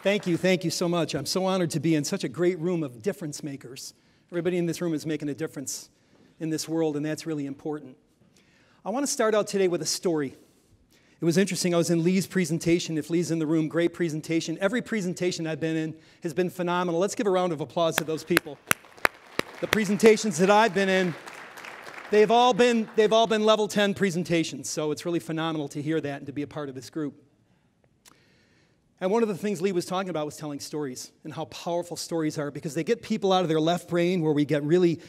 Thank you so much. I'm so honored to be in such a great room of difference makers. Everybody in this room is making a difference in this world, and that's really important. I want to start out today with a story. It was interesting. I was in Lee's presentation. If Lee's in the room, great presentation. Every presentation I've been in has been phenomenal. Let's give a round of applause to those people. The presentations that I've been in, they've all been level 10 presentations, so it's really phenomenal to hear that and to be a part of this group. And one of the things Lee was talking about was telling stories and how powerful stories are, because they get people out of their left brain where we get really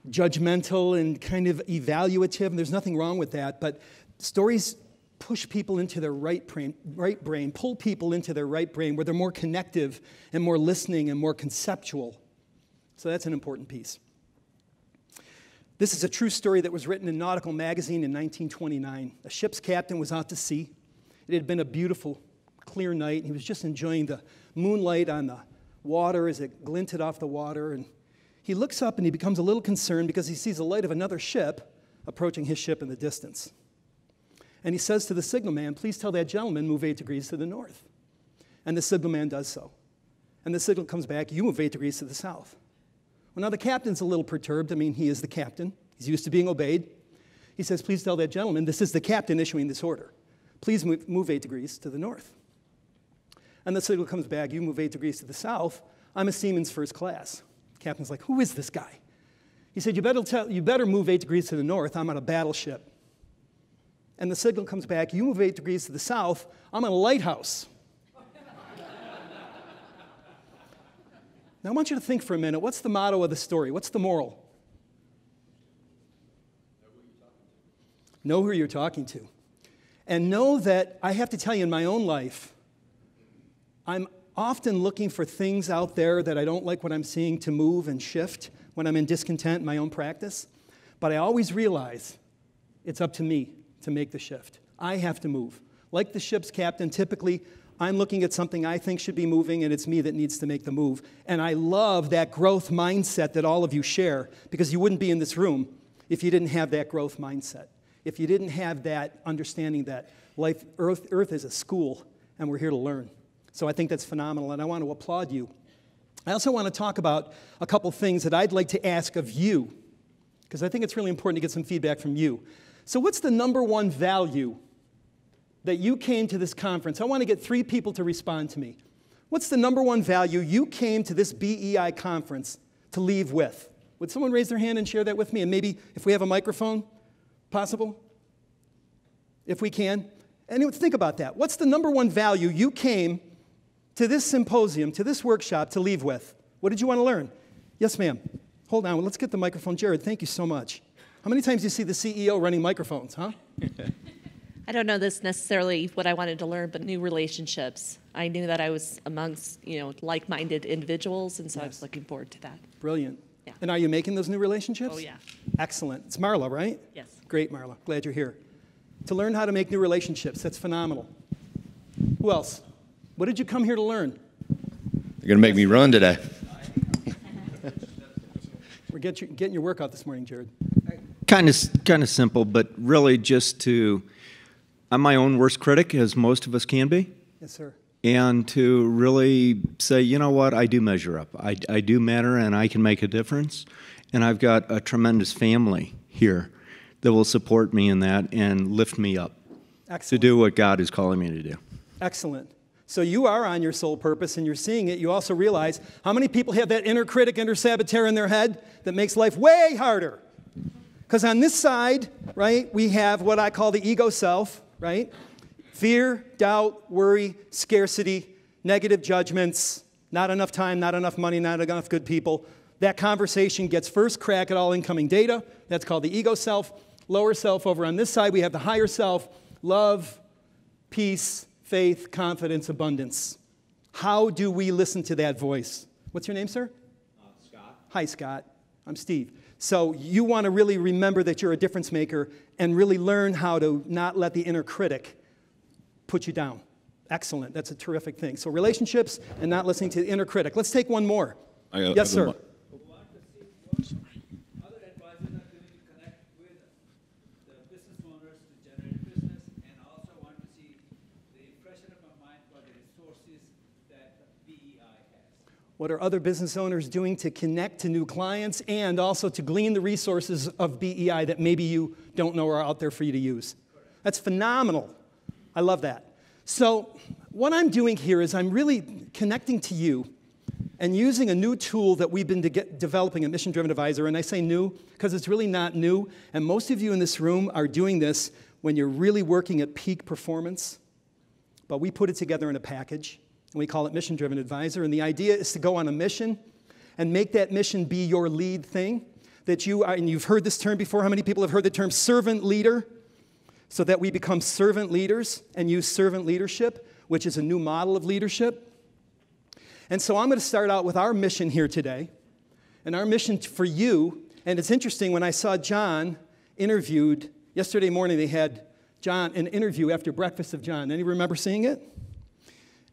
judgmental and kind of evaluative, and there's nothing wrong with that, but stories push people into their right brain, pull people into their right brain where they're more connective and more listening and more conceptual. So that's an important piece. This is a true story that was written in Nautical Magazine in 1929. A ship's captain was out to sea. It had been a beautiful, clear night, and he was just enjoying the moonlight on the water as it glinted off the water, and he looks up and he becomes a little concerned because he sees the light of another ship approaching his ship in the distance. And he says to the signalman, "Please tell that gentleman move 8 degrees to the north." And the signalman does so. And the signal comes back, "You move 8 degrees to the south." Well, now the captain's a little perturbed. I mean, he is the captain. He's used to being obeyed. He says, "Please tell that gentleman, this is the captain issuing this order. Please move 8 degrees to the north." And the signal comes back, "You move 8 degrees to the south. I'm a seaman's first class." The captain's like, "Who is this guy?" He said, you better move 8 degrees to the north. I'm on a battleship." And the signal comes back, "You move 8 degrees to the south. I'm on a lighthouse." Now I want you to think for a minute. What's the motto of the story? What's the moral? Know who you're talking to. And know that I have to tell you, in my own life, I'm often looking for things out there that I don't like what I'm seeing to move and shift when I'm in discontent in my own practice. But I always realize it's up to me to make the shift. I have to move. Like the ship's captain, typically I'm looking at something I think should be moving, and it's me that needs to make the move. And I love that growth mindset that all of you share, because you wouldn't be in this room if you didn't have that growth mindset. If you didn't have that understanding that Earth is a school, and we're here to learn. So I think that's phenomenal, and I want to applaud you. I also want to talk about a couple things that I'd like to ask of you, because I think it's really important to get some feedback from you. So what's the number one value that you came to this conference? I want to get 3 people to respond to me. What's the number one value you came to this BEI conference to leave with? Would someone raise their hand and share that with me? And maybe if we have a microphone, possible? If we can. And think about that. What's the number one value you came to this symposium, to this workshop, to leave with? What did you want to learn? Yes, ma'am. Hold on. Let's get the microphone. Jared, thank you so much. How many times do you see the CEO running microphones, huh? I don't know this necessarily what I wanted to learn, but new relationships. I knew that I was amongst, like-minded individuals, and so I was looking forward to that. Brilliant. Yeah. And are you making those new relationships? Oh, yeah. Excellent. It's Marla, right? Yes. Great, Marla. Glad you're here. To learn how to make new relationships. That's phenomenal. Who else? What did you come here to learn? You're going to make me run today. We're getting your workout this morning, Jared. Kind of simple, but really just I'm my own worst critic, as most of us can be. Yes, sir. And to really say, you know what, I do measure up. I do matter, and I can make a difference. And I've got a tremendous family here that will support me in that and lift me up. Excellent. To do what God is calling me to do. Excellent. So you are on your sole purpose, and you're seeing it. You also realize how many people have that inner critic, inner saboteur in their head that makes life way harder. Because on this side, right, we have what I call the ego self, right? Fear, doubt, worry, scarcity, negative judgments, not enough time, not enough money, not enough good people. That conversation gets first crack at all incoming data. That's called the ego self. Lower self over on this side, we have the higher self, love, peace, faith, confidence, abundance. How do we listen to that voice? What's your name, sir? Scott. Hi, Scott. I'm Steve. So you want to really remember that you're a difference maker and really learn how to not let the inner critic put you down. Excellent. That's a terrific thing. So relationships and not listening to the inner critic. Let's take one more. Yes, sir. BEI What are other business owners doing to connect to new clients and also to glean the resources of BEI that maybe you don't know are out there for you to use? That's phenomenal. I love that. So what I'm doing here is I'm really connecting to you and using a new tool that we've been developing at Mission Driven Advisor. And I say new because it's really not new. And most of you in this room are doing this when you're really working at peak performance. But we put it together in a package, and we call it Mission Driven Advisor. And the idea is to go on a mission and make that mission be your lead thing. That you are, and you've heard this term before. How many people have heard the term servant leader? So that we become servant leaders and use servant leadership, which is a new model of leadership. And so I'm going to start out with our mission here today. And our mission for you, and it's interesting, when I saw John interviewed, yesterday morning they had John, an interview after breakfast of John. Any remember seeing it?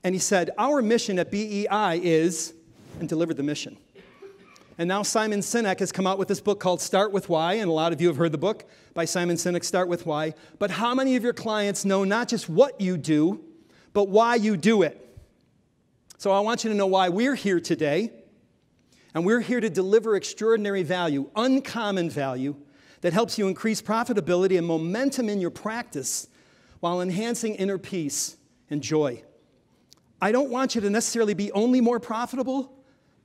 And he said, our mission at BEI is, and delivered the mission. And now Simon Sinek has come out with this book called Start With Why, and a lot of you have heard the book by Simon Sinek, Start With Why. But how many of your clients know not just what you do, but why you do it? So I want you to know why we're here today. And we're here to deliver extraordinary value, uncommon value, that helps you increase profitability and momentum in your practice while enhancing inner peace and joy. I don't want you to necessarily be only more profitable,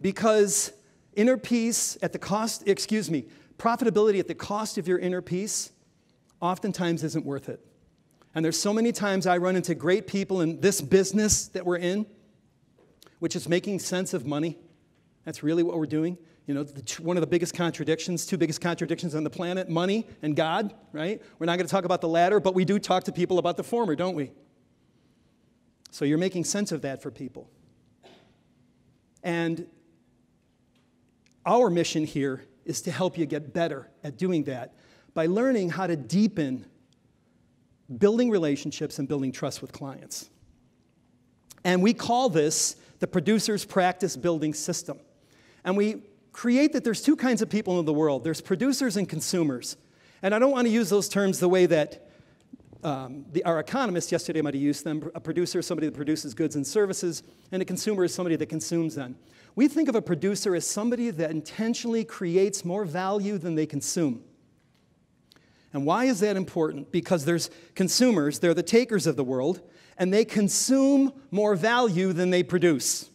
because inner peace at the cost, profitability at the cost of your inner peace oftentimes isn't worth it. And there's so many times I run into great people in this business that we're in, which is making sense of money. That's really what we're doing. You know, one of the biggest contradictions, two biggest contradictions on the planet, money and God, right? We're not going to talk about the latter, but we do talk to people about the former, don't we? So you're making sense of that for people. And our mission here is to help you get better at doing that by learning how to deepen building relationships and building trust with clients. And we call this the Producer's Practice Building System. And we create that there's two kinds of people in the world. There's producers and consumers. And I don't want to use those terms the way that our economist yesterday might have used them. A producer is somebody that produces goods and services, and a consumer is somebody that consumes them. We think of a producer as somebody that intentionally creates more value than they consume. And why is that important? Because there's consumers, they're the takers of the world, and they consume more value than they produce.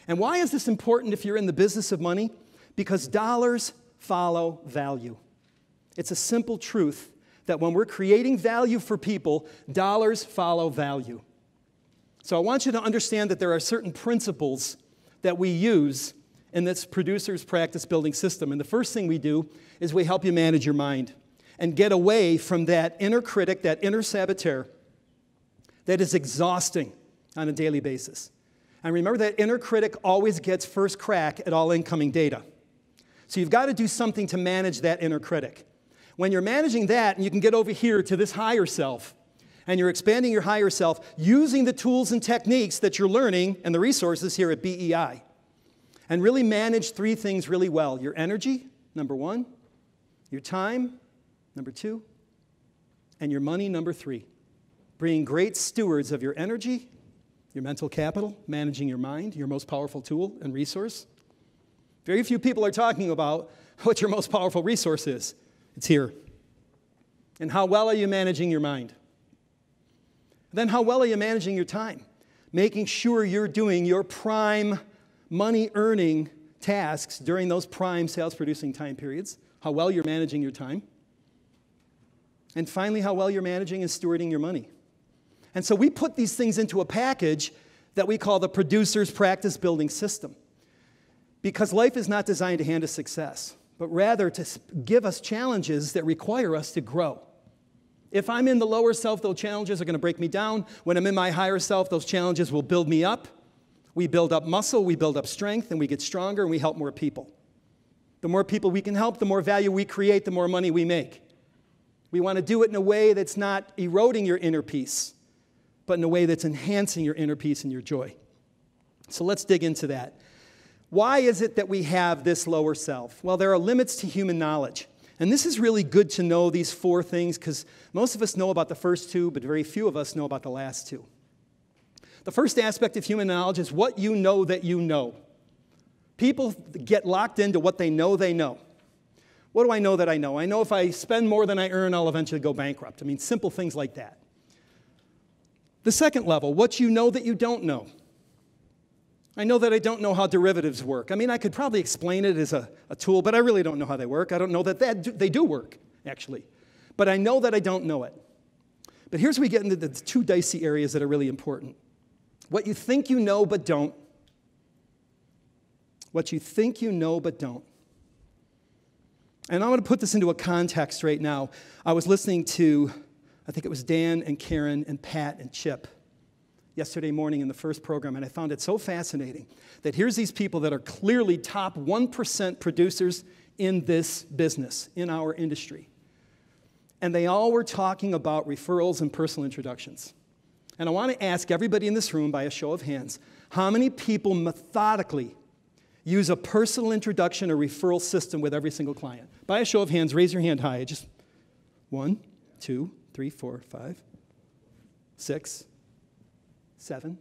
And why is this important if you're in the business of money? Because dollars follow value. It's a simple truth that when we're creating value for people, dollars follow value. So I want you to understand that there are certain principles that we use in this Producer's Practice Building System. And the first thing we do is we help you manage your mind and get away from that inner critic, that inner saboteur that is exhausting on a daily basis. And remember that inner critic always gets first crack at all incoming data. So you've got to do something to manage that inner critic. When you're managing that, and you can get over here to this higher self, and you're expanding your higher self using the tools and techniques that you're learning and the resources here at BEI. And really manage three things really well. Your energy, number one. Your time, number two. And your money, number three. Being great stewards of your energy, your mental capital, managing your mind, your most powerful tool and resource. Very few people are talking about what your most powerful resource is. It's here. And how well are you managing your mind? Then how well are you managing your time? Making sure you're doing your prime money-earning tasks during those prime sales-producing time periods. How well you're managing your time. And finally, how well you're managing and stewarding your money. And so we put these things into a package that we call the Producer's Practice Building System. Because life is not designed to hand us success, but rather to give us challenges that require us to grow. If I'm in the lower self, those challenges are going to break me down. When I'm in my higher self, those challenges will build me up. We build up muscle, we build up strength, and we get stronger, and we help more people. The more people we can help, the more value we create, the more money we make. We want to do it in a way that's not eroding your inner peace, but in a way that's enhancing your inner peace and your joy. So let's dig into that. Why is it that we have this lower self? Well, there are limits to human knowledge. And this is really good to know these four things, because most of us know about the first two, but very few of us know about the last two. The first aspect of human knowledge is what you know that you know. People get locked into what they know they know. What do I know that I know? I know if I spend more than I earn, I'll eventually go bankrupt. I mean, simple things like that. The second level, what you know that you don't know. I know that I don't know how derivatives work. I mean, I could probably explain it as a tool, but I really don't know how they work. I don't know that they do work, actually. But I know that I don't know it. But here's where we get into the two dicey areas that are really important. What you think you know but don't. What you think you know but don't. And I'm going to put this into a context right now. I was listening to, I think it was Dan and Karen and Pat and Chip yesterday morning in the first program, and I found it so fascinating that here's these people that are clearly top 1% producers in this business, in our industry. And they all were talking about referrals and personal introductions. And I want to ask everybody in this room, by a show of hands, how many people methodically use a personal introduction or referral system with every single client? By a show of hands, raise your hand high. Just 1, 2, 3, 4, 5, 6, 7.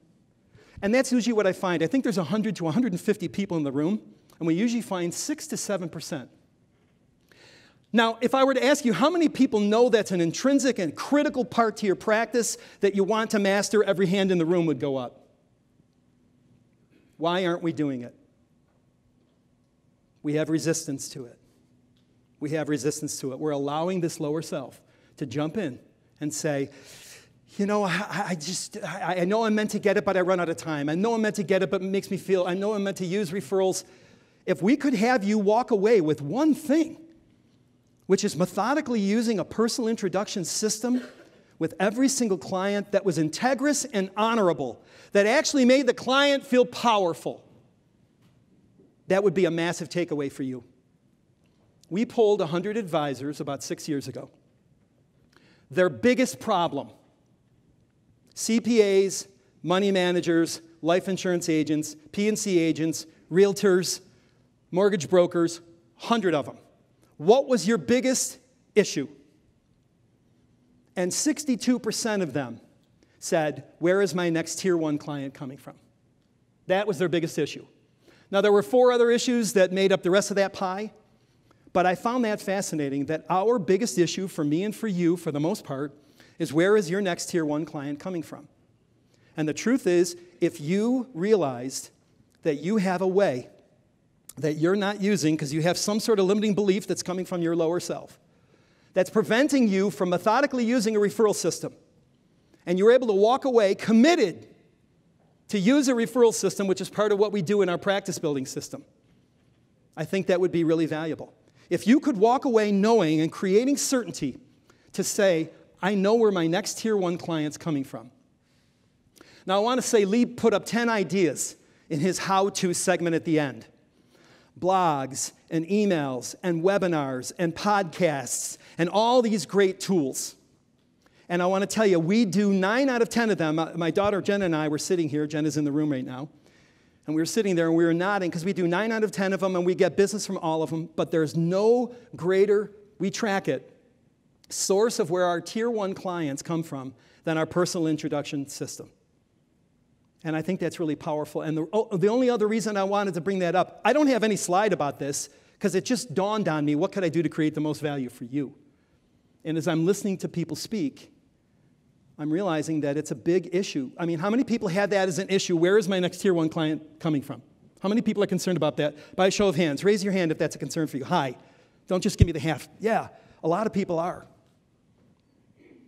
And that's usually what I find. I think there's 100 to 150 people in the room, and we usually find 6 to 7%. Now, if I were to ask you how many people know that's an intrinsic and critical part to your practice that you want to master, every hand in the room would go up. Why aren't we doing it? We have resistance to it. We have resistance to it. We're allowing this lower self to jump in and say, you know, I know I'm meant to get it, but I run out of time. I know I'm meant to get it, but it makes me feel, I know I'm meant to use referrals. If we could have you walk away with one thing, which is methodically using a personal introduction system with every single client that was integrous and honorable, that actually made the client feel powerful, that would be a massive takeaway for you. We polled 100 advisors about 6 years ago. Their biggest problem, CPAs, money managers, life insurance agents, P&C agents, realtors, mortgage brokers, 100 of them. What was your biggest issue? And 62% of them said, where is my next tier 1 client coming from? That was their biggest issue. Now, there were 4 other issues that made up the rest of that pie, but I found that fascinating that our biggest issue for me and for you, for the most part, is where is your next tier 1 client coming from? And the truth is, if you realized that you have a way that you're not using because you have some sort of limiting belief that's coming from your lower self, that's preventing you from methodically using a referral system, and you're able to walk away committed to use a referral system, which is part of what we do in our practice building system, I think that would be really valuable. If you could walk away knowing and creating certainty to say, I know where my next tier 1 client's coming from. Now, I want to say Lee put up 10 ideas in his how-to segment at the end. Blogs and emails and webinars and podcasts and all these great tools. And I want to tell you, we do 9 out of 10 of them. My daughter Jen and I were sitting here. Jen is in the room right now. And we were sitting there and we were nodding because we do 9 out of 10 of them and we get business from all of them. But there's no greater, we track it, source of where our tier 1 clients come from than our personal introduction system. And I think that's really powerful. And the only other reason I wanted to bring that up, I don't have any slide about this because it just dawned on me, what could I do to create the most value for you? And as I'm listening to people speak, I'm realizing that it's a big issue. I mean, how many people had that as an issue? Where is my next tier 1 client coming from? How many people are concerned about that? By a show of hands, raise your hand if that's a concern for you. Hi. Don't just give me the half. Yeah, a lot of people are.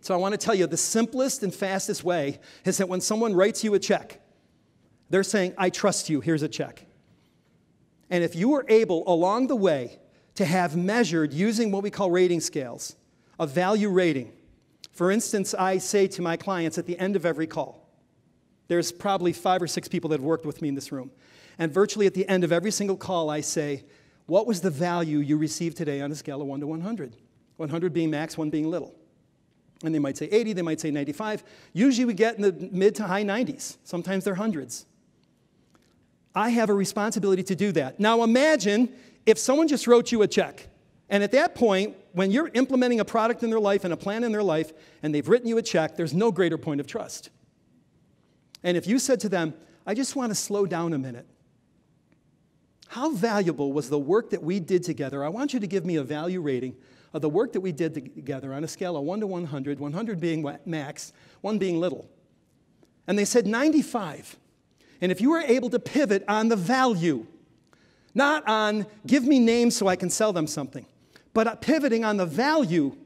So I want to tell you, the simplest and fastest way is that when someone writes you a check, they're saying, I trust you, here's a check. And if you were able, along the way, to have measured using what we call rating scales, a value rating. For instance, I say to my clients at the end of every call, there's probably 5 or 6 people that have worked with me in this room, and virtually at the end of every single call, I say, what was the value you received today on a scale of 1 to 100? 100 being max, 1 being little. And they might say 80, they might say 95. Usually we get in the mid to high 90s. Sometimes they're hundreds. I have a responsibility to do that. Now imagine if someone just wrote you a check, and at that point, when you're implementing a product in their life and a plan in their life, and they've written you a check, there's no greater point of trust. And if you said to them, I just want to slow down a minute. How valuable was the work that we did together? I want you to give me a value rating of the work that we did together on a scale of 1 to 100, 100 being max, 1 being little. And they said 95. And if you were able to pivot on the value, not on give me names so I can sell them something, but pivoting on the value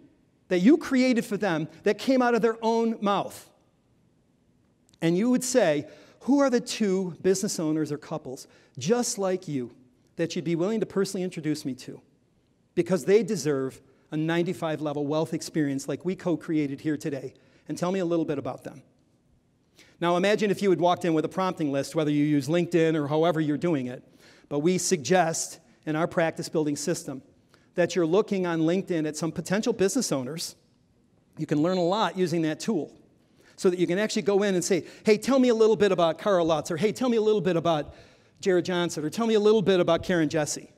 that you created for them that came out of their own mouth. And you would say, who are the 2 business owners or couples just like you that you'd be willing to personally introduce me to? Because they deserve a 95 level wealth experience like we co-created here today. And tell me a little bit about them. Now imagine if you had walked in with a prompting list, whether you use LinkedIn or however you're doing it. But we suggest in our practice building system that you're looking on LinkedIn at some potential business owners. You can learn a lot using that tool so that you can actually go in and say, hey, tell me a little bit about Carl Lutz, or hey, tell me a little bit about Jared Johnson, or tell me a little bit about Karen Jesse.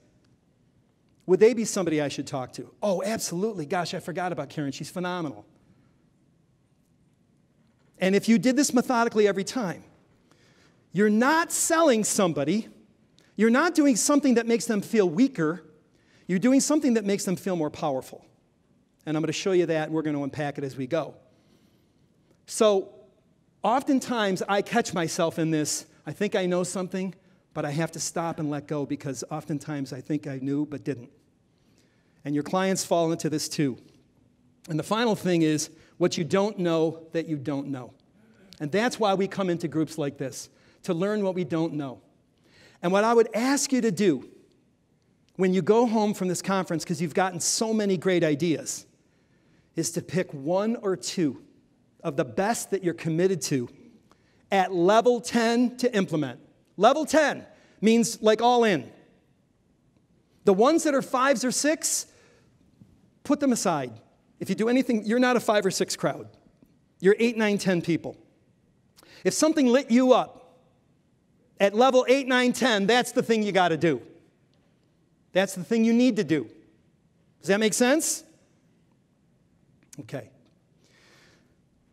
Would they be somebody I should talk to? Oh, absolutely. Gosh, I forgot about Karen. She's phenomenal. And if you did this methodically every time, you're not selling somebody. You're not doing something that makes them feel weaker. You're doing something that makes them feel more powerful. And I'm going to show you that, and we're going to unpack it as we go. So oftentimes I catch myself in this, I think I know something, but I have to stop and let go because oftentimes I think I knew but didn't. And your clients fall into this too. And the final thing is what you don't know that you don't know. And that's why we come into groups like this, to learn what we don't know. And what I would ask you to do when you go home from this conference, because you've gotten so many great ideas, is to pick 1 or 2 of the best that you're committed to at level 10 to implement. Level 10 means like all in. The ones that are 5s or 6, put them aside. If you do anything, you're not a 5 or 6 crowd. You're 8, 9, 10 people. If something lit you up at level 8, 9, 10, that's the thing you got to do. That's the thing you need to do. Does that make sense? Okay.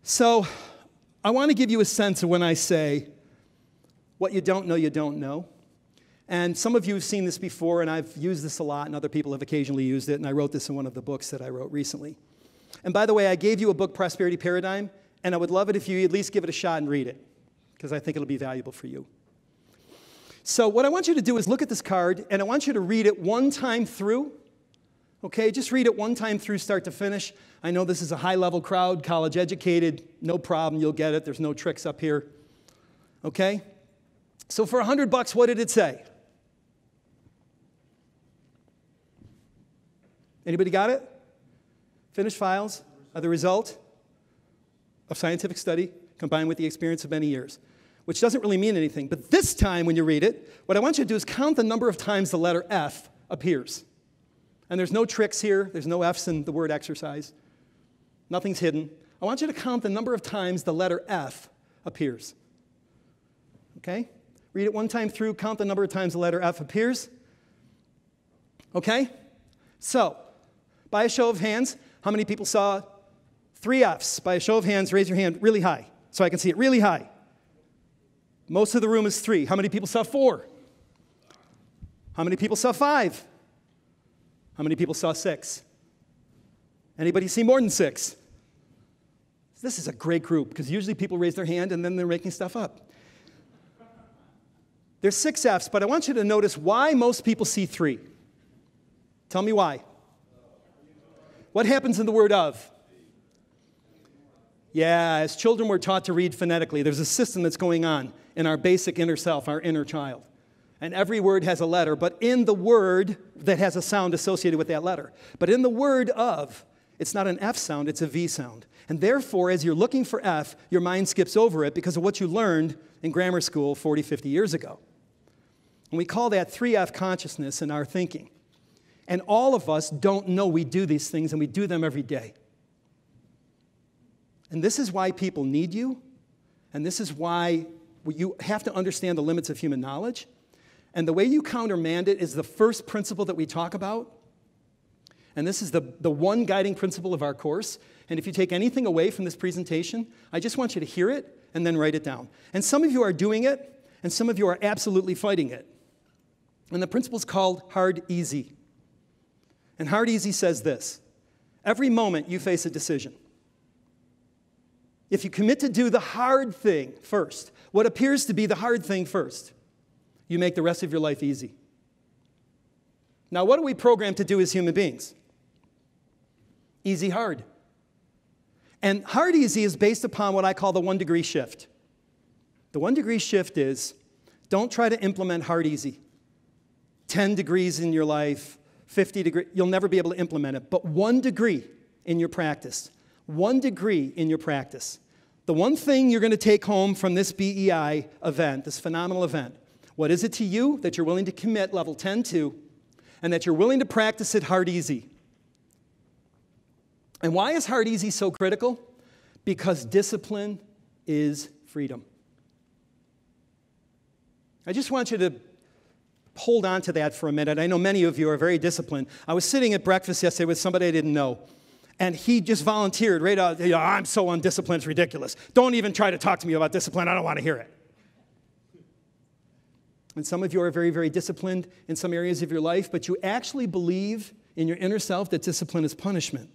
So I want to give you a sense of when I say what you don't know, you don't know. And some of you have seen this before, and I've used this a lot, and other people have occasionally used it, and I wrote this in one of the books that I wrote recently. And by the way, I gave you a book, Prosperity Paradigm, and I would love it if you at least give it a shot and read it, because I think it'll be valuable for you. So what I want you to do is look at this card, and I want you to read it 1 time through. Okay, just read it 1 time through, start to finish. I know this is a high-level crowd, college educated, no problem, you'll get it. There's no tricks up here. Okay? So for $100, what did it say? Anybody got it? Finished files are the result of scientific study combined with the experience of many years, which doesn't really mean anything. But this time when you read it, what I want you to do is count the number of times the letter F appears. And there's no tricks here. There's no F's in the word exercise. Nothing's hidden. I want you to count the number of times the letter F appears. Okay? Read it 1 time through. Count the number of times the letter F appears. Okay? So, by a show of hands, how many people saw 3 F's? By a show of hands, raise your hand really high so I can see it really high. Most of the room is 3. How many people saw 4? How many people saw 5? How many people saw 6? Anybody see more than 6? This is a great group because usually people raise their hand and then they're making stuff up. There's 6 F's, but I want you to notice why most people see 3. Tell me why. What happens in the word of? Yeah, as children we're taught to read phonetically. There's a system that's going on in our basic inner self, our inner child. And every word has a letter, but in the word that has a sound associated with that letter. But in the word of, it's not an F sound, it's a V sound. And therefore, as you're looking for F, your mind skips over it because of what you learned in grammar school 40, 50 years ago. And we call that 3F consciousness in our thinking. And all of us don't know we do these things, and we do them every day. And this is why people need you, and this is why you have to understand the limits of human knowledge. And the way you countermand it is the first principle that we talk about. And this is the one guiding principle of our course. And if you take anything away from this presentation, I just want you to hear it and then write it down. And some of you are doing it, and some of you are absolutely fighting it. And the principle is called hard easy. And hard easy says this: every moment you face a decision, if you commit to do the hard thing first, what appears to be the hard thing first, you make the rest of your life easy. Now, what are we programmed to do as human beings? Easy, hard. And hard easy is based upon what I call the 1 degree shift. The 1 degree shift is, don't try to implement hard easy. 10 degrees in your life, 50 degrees, you'll never be able to implement it. But 1 degree in your practice, 1 degree in your practice. The one thing you're going to take home from this BEI event, this phenomenal event, what is it to you that you're willing to commit level 10 to, and that you're willing to practice it hard easy? And why is hard easy so critical? Because discipline is freedom. I just want you to hold on to that for a minute. I know many of you are very disciplined. I was sitting at breakfast yesterday with somebody I didn't know, and he just volunteered right out, I'm so undisciplined, it's ridiculous. Don't even try to talk to me about discipline. I don't want to hear it. And some of you are very, very disciplined in some areas of your life, but you actually believe in your inner self that discipline is punishment.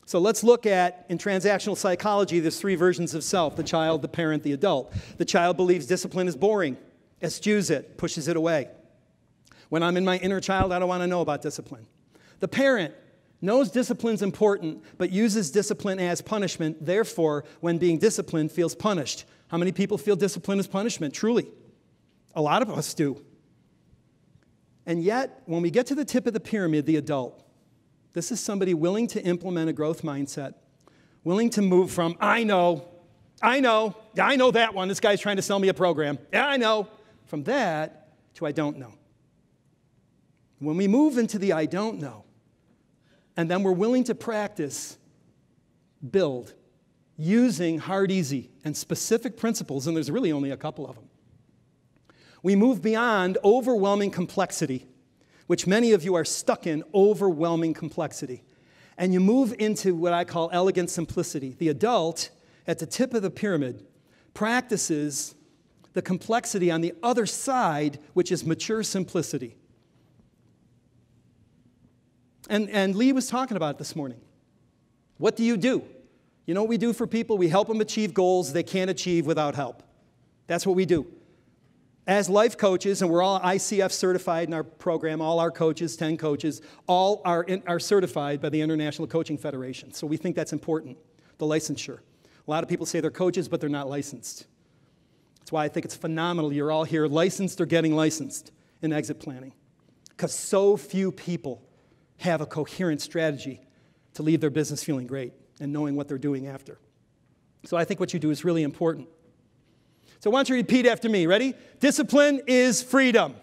So let's look at, in transactional psychology, there's 3 versions of self: the child, the parent, the adult. The child believes discipline is boring, eschews it, pushes it away. When I'm in my inner child, I don't want to know about discipline. The parent knows discipline's important, but uses discipline as punishment. Therefore, when being disciplined, feels punished. How many people feel discipline as punishment? Truly. A lot of us do. And yet, when we get to the tip of the pyramid, the adult, this is somebody willing to implement a growth mindset, willing to move from, I know that one. This guy's trying to sell me a program. Yeah, I know. From that to I don't know. When we move into the I don't know, and then we're willing to practice, build, using hard, easy, and specific principles, and there's really only a couple of them. We move beyond overwhelming complexity, which many of you are stuck in, overwhelming complexity. And you move into what I call elegant simplicity. The adult, at the tip of the pyramid, practices the complexity on the other side, which is mature simplicity. And Lee was talking about it this morning. What do? You know what we do for people? We help them achieve goals they can't achieve without help. That's what we do. As life coaches, and we're all ICF certified in our program, all our coaches, 10 coaches, all are certified by the International Coaching Federation. So we think that's important, the licensure. A lot of people say they're coaches, but they're not licensed. That's why I think it's phenomenal you're all here licensed or getting licensed in exit planning, because so few people have a coherent strategy to leave their business feeling great and knowing what they're doing after. So I think what you do is really important. So why don't you repeat after me? Ready? Discipline is freedom.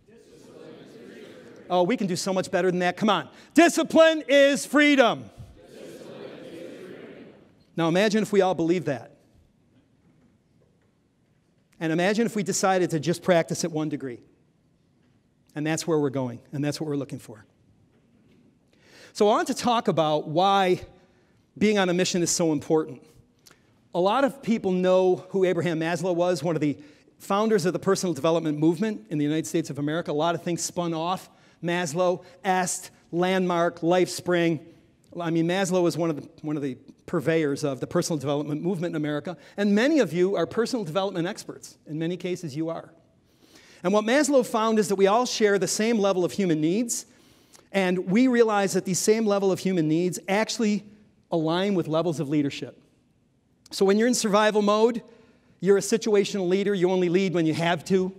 Discipline is freedom. Oh, we can do so much better than that. Come on. Discipline is freedom. Discipline is freedom. Now imagine if we all believed that. And imagine if we decided to just practice at 1 degree. And that's where we're going, and that's what we're looking for. So I want to talk about why being on a mission is so important. A lot of people know who Abraham Maslow was, one of the founders of the personal development movement in the United States of America. A lot of things spun off Maslow, EST, Landmark, LifeSpring. I mean, Maslow was one of the purveyors of the personal development movement in America, and many of you are personal development experts. In many cases, you are. And what Maslow found is that we all share the same level of human needs, and we realize that these same level of human needs actually align with levels of leadership. So when you're in survival mode, you're a situational leader. You only lead when you have to.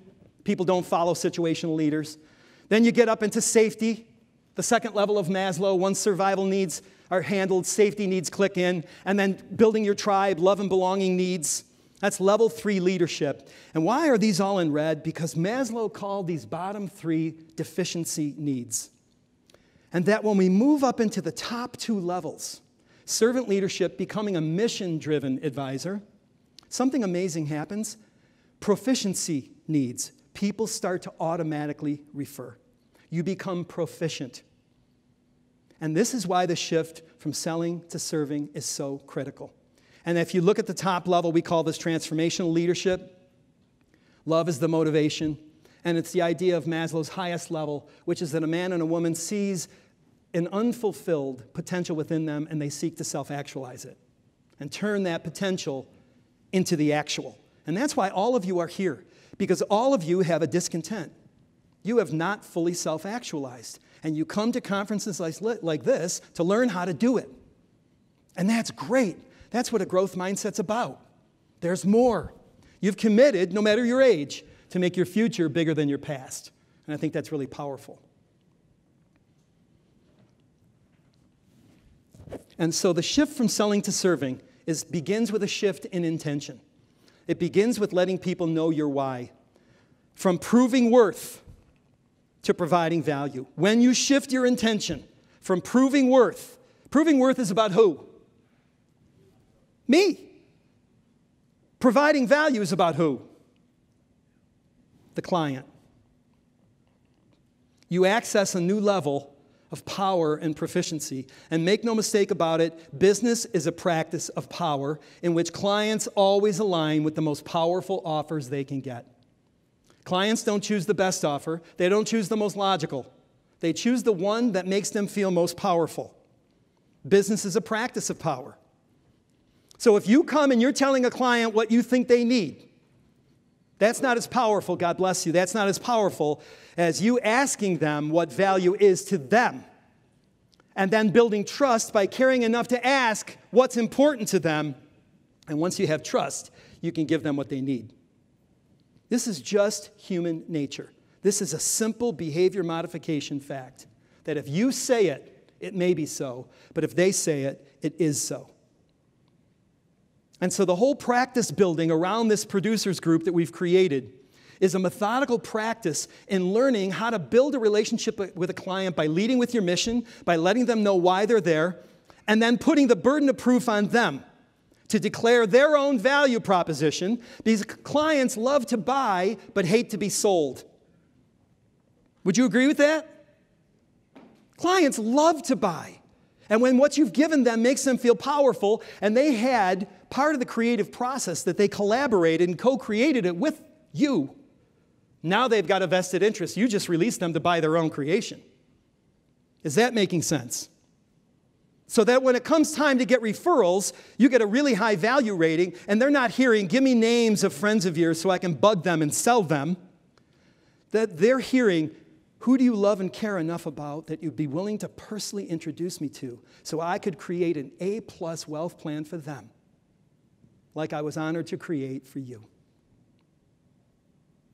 People don't follow situational leaders. Then you get up into safety, the second level of Maslow. Once survival needs are handled, safety needs click in. And then building your tribe, love and belonging needs. That's level 3 leadership. And why are these all in red? Because Maslow called these bottom 3 deficiency needs. And that when we move up into the top 2 levels, servant leadership, becoming a mission-driven advisor, something amazing happens. Proficiency needs. People start to automatically refer. You become proficient. And this is why the shift from selling to serving is so critical. And if you look at the top level, we call this transformational leadership. Love is the motivation. And it's the idea of Maslow's highest level, which is that a man and a woman sees an unfulfilled potential within them, and they seek to self-actualize it and turn that potential into the actual. And that's why all of you are here, because all of you have a discontent. You have not fully self-actualized. And you come to conferences like this to learn how to do it. And that's great. That's what a growth mindset's about. There's more. You've committed, no matter your age, to make your future bigger than your past. And I think that's really powerful. And so the shift from selling to serving begins with a shift in intention. It begins with letting people know your why. From proving worth to providing value. When you shift your intention from proving worth is about who? Me. Providing value is about who? The client. You access a new level of power and proficiency. And make no mistake about it, business is a practice of power in which clients always align with the most powerful offers they can get. Clients don't choose the best offer. They don't choose the most logical. They choose the one that makes them feel most powerful. Business is a practice of power. So if you come and you're telling a client what you think they need, that's not as powerful, God bless you, that's not as powerful as you asking them what value is to them. And then building trust by caring enough to ask what's important to them. And once you have trust, you can give them what they need. This is just human nature. This is a simple behavior modification fact that if you say it, it may be so, but if they say it, it is so. And so the whole practice building around this producers group that we've created is a methodical practice in learning how to build a relationship with a client by leading with your mission, by letting them know why they're there, and then putting the burden of proof on them to declare their own value proposition, because clients love to buy but hate to be sold. Would you agree with that? Clients love to buy. And when what you've given them makes them feel powerful, and they had part of the creative process that they collaborated and co-created it with you, now they've got a vested interest. You just released them to buy their own creation. Is that making sense? So that when it comes time to get referrals, you get a really high value rating, and they're not hearing, give me names of friends of yours so I can bug them and sell them. That they're hearing, who do you love and care enough about that you'd be willing to personally introduce me to so I could create an A+ wealth plan for them, like I was honored to create for you.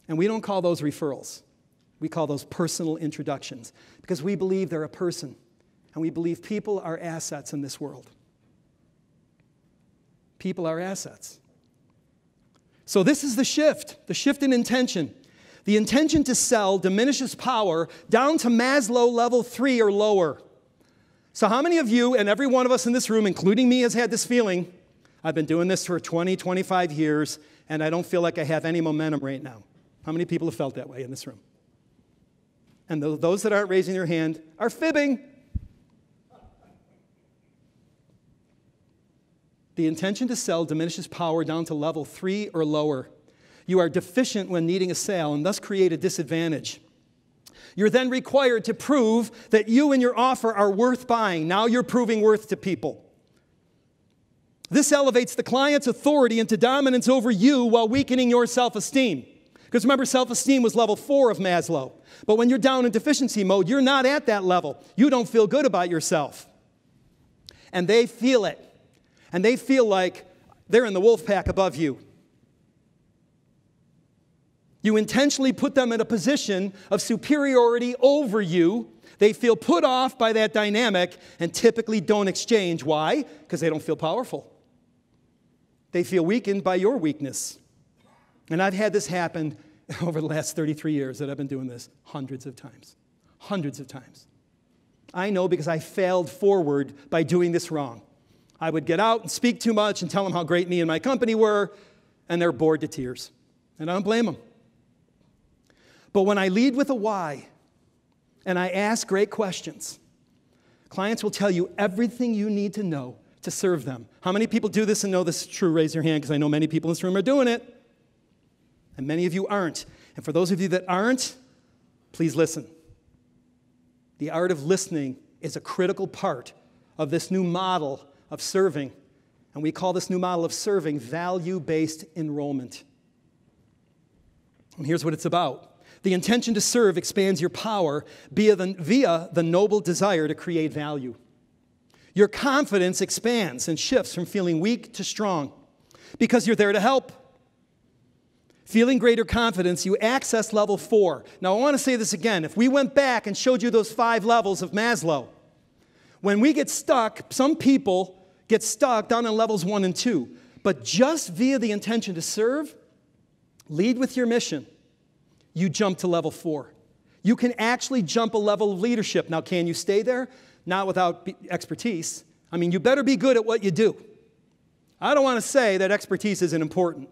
And we don't call those referrals. We call those personal introductions because we believe they're a person, and we believe people are assets in this world. People are assets. So this is the shift in intention. The intention to sell diminishes power down to Maslow level 3 or lower. So how many of you, and every one of us in this room, including me, has had this feeling, I've been doing this for 20, 25 years, and I don't feel like I have any momentum right now? How many people have felt that way in this room? And those that aren't raising their hand are fibbing. The intention to sell diminishes power down to level 3 or lower. You are deficient when needing a sale and thus create a disadvantage. You're then required to prove that you and your offer are worth buying. Now you're proving worth to people. This elevates the client's authority into dominance over you while weakening your self-esteem. Because remember, self-esteem was level 4 of Maslow. But when you're down in deficiency mode, you're not at that level. You don't feel good about yourself. And they feel it. And they feel like they're in the wolf pack above you. You intentionally put them in a position of superiority over you. They feel put off by that dynamic and typically don't exchange. Why? Because they don't feel powerful. They feel weakened by your weakness. And I've had this happen over the last 33 years that I've been doing this hundreds of times. Hundreds of times. I know because I failed forward by doing this wrong. I would get out and speak too much and tell them how great me and my company were, and they're bored to tears. And I don't blame them. But when I lead with a why, and I ask great questions, clients will tell you everything you need to know to serve them. How many people do this and know this is true? Raise your hand, because I know many people in this room are doing it. And many of you aren't. And for those of you that aren't, please listen. The art of listening is a critical part of this new model of serving. And we call this new model of serving value-based enrollment. And here's what it's about. The intention to serve expands your power via the noble desire to create value. Your confidence expands and shifts from feeling weak to strong because you're there to help. Feeling greater confidence, you access level 4. Now, I want to say this again. If we went back and showed you those 5 levels of Maslow, when we get stuck, some people get stuck down on levels 1 and 2. But just via the intention to serve, lead with your mission, you jump to level 4. You can actually jump a level of leadership. Now, can you stay there? Not without expertise. I mean, you better be good at what you do. I don't want to say that expertise isn't important.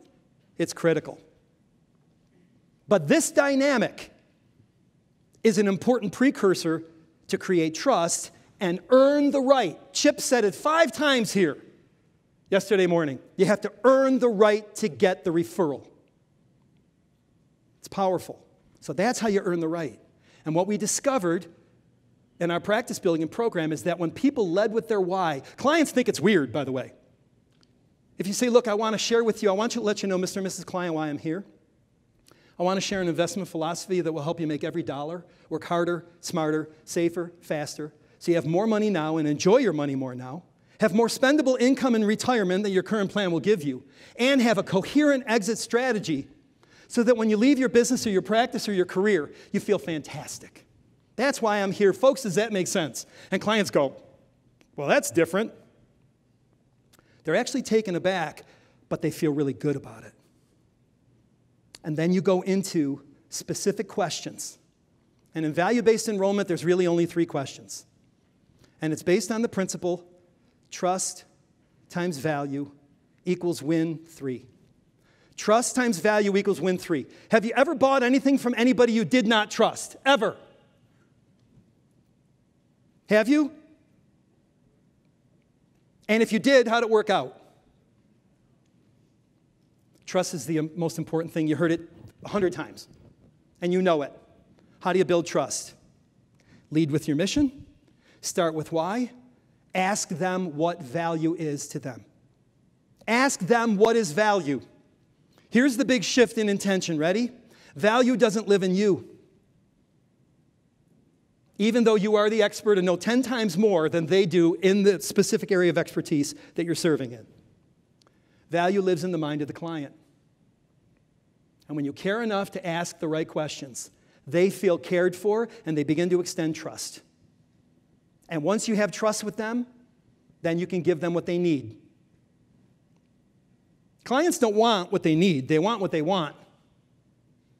It's critical. But this dynamic is an important precursor to create trust and earn the right. Chip said it 5 times here yesterday morning. You have to earn the right to get the referral. It's powerful. So that's how you earn the right. And what we discovered in our practice building program is that when people led with their why, clients think it's weird, by the way. If you say, look, I want to share with you, I want to let you know, Mr. and Mrs. Client, why I'm here. I want to share an investment philosophy that will help you make every dollar work harder, smarter, safer, faster, so you have more money now and enjoy your money more now, have more spendable income in retirement than your current plan will give you, and have a coherent exit strategy so that when you leave your business or your practice or your career, you feel fantastic. That's why I'm here. Folks, does that make sense? And clients go, well, that's different. They're actually taken aback, but they feel really good about it. And then you go into specific questions. And in value-based enrollment, there's really only 3 questions. And it's based on the principle, trust times value equals win 3. Trust times value equals win 3. Have you ever bought anything from anybody you did not trust? Ever? Have you? And if you did, how'd it work out? Trust is the most important thing. You heard it 100 times, and you know it. How do you build trust? Lead with your mission. Start with why. Ask them what value is to them. Ask them what is value. Here's the big shift in intention. Ready? Value doesn't live in you. Even though you are the expert and know 10 times more than they do in the specific area of expertise that you're serving in. Value lives in the mind of the client. And when you care enough to ask the right questions, they feel cared for and they begin to extend trust. And once you have trust with them, then you can give them what they need. Clients don't want what they need, they want what they want.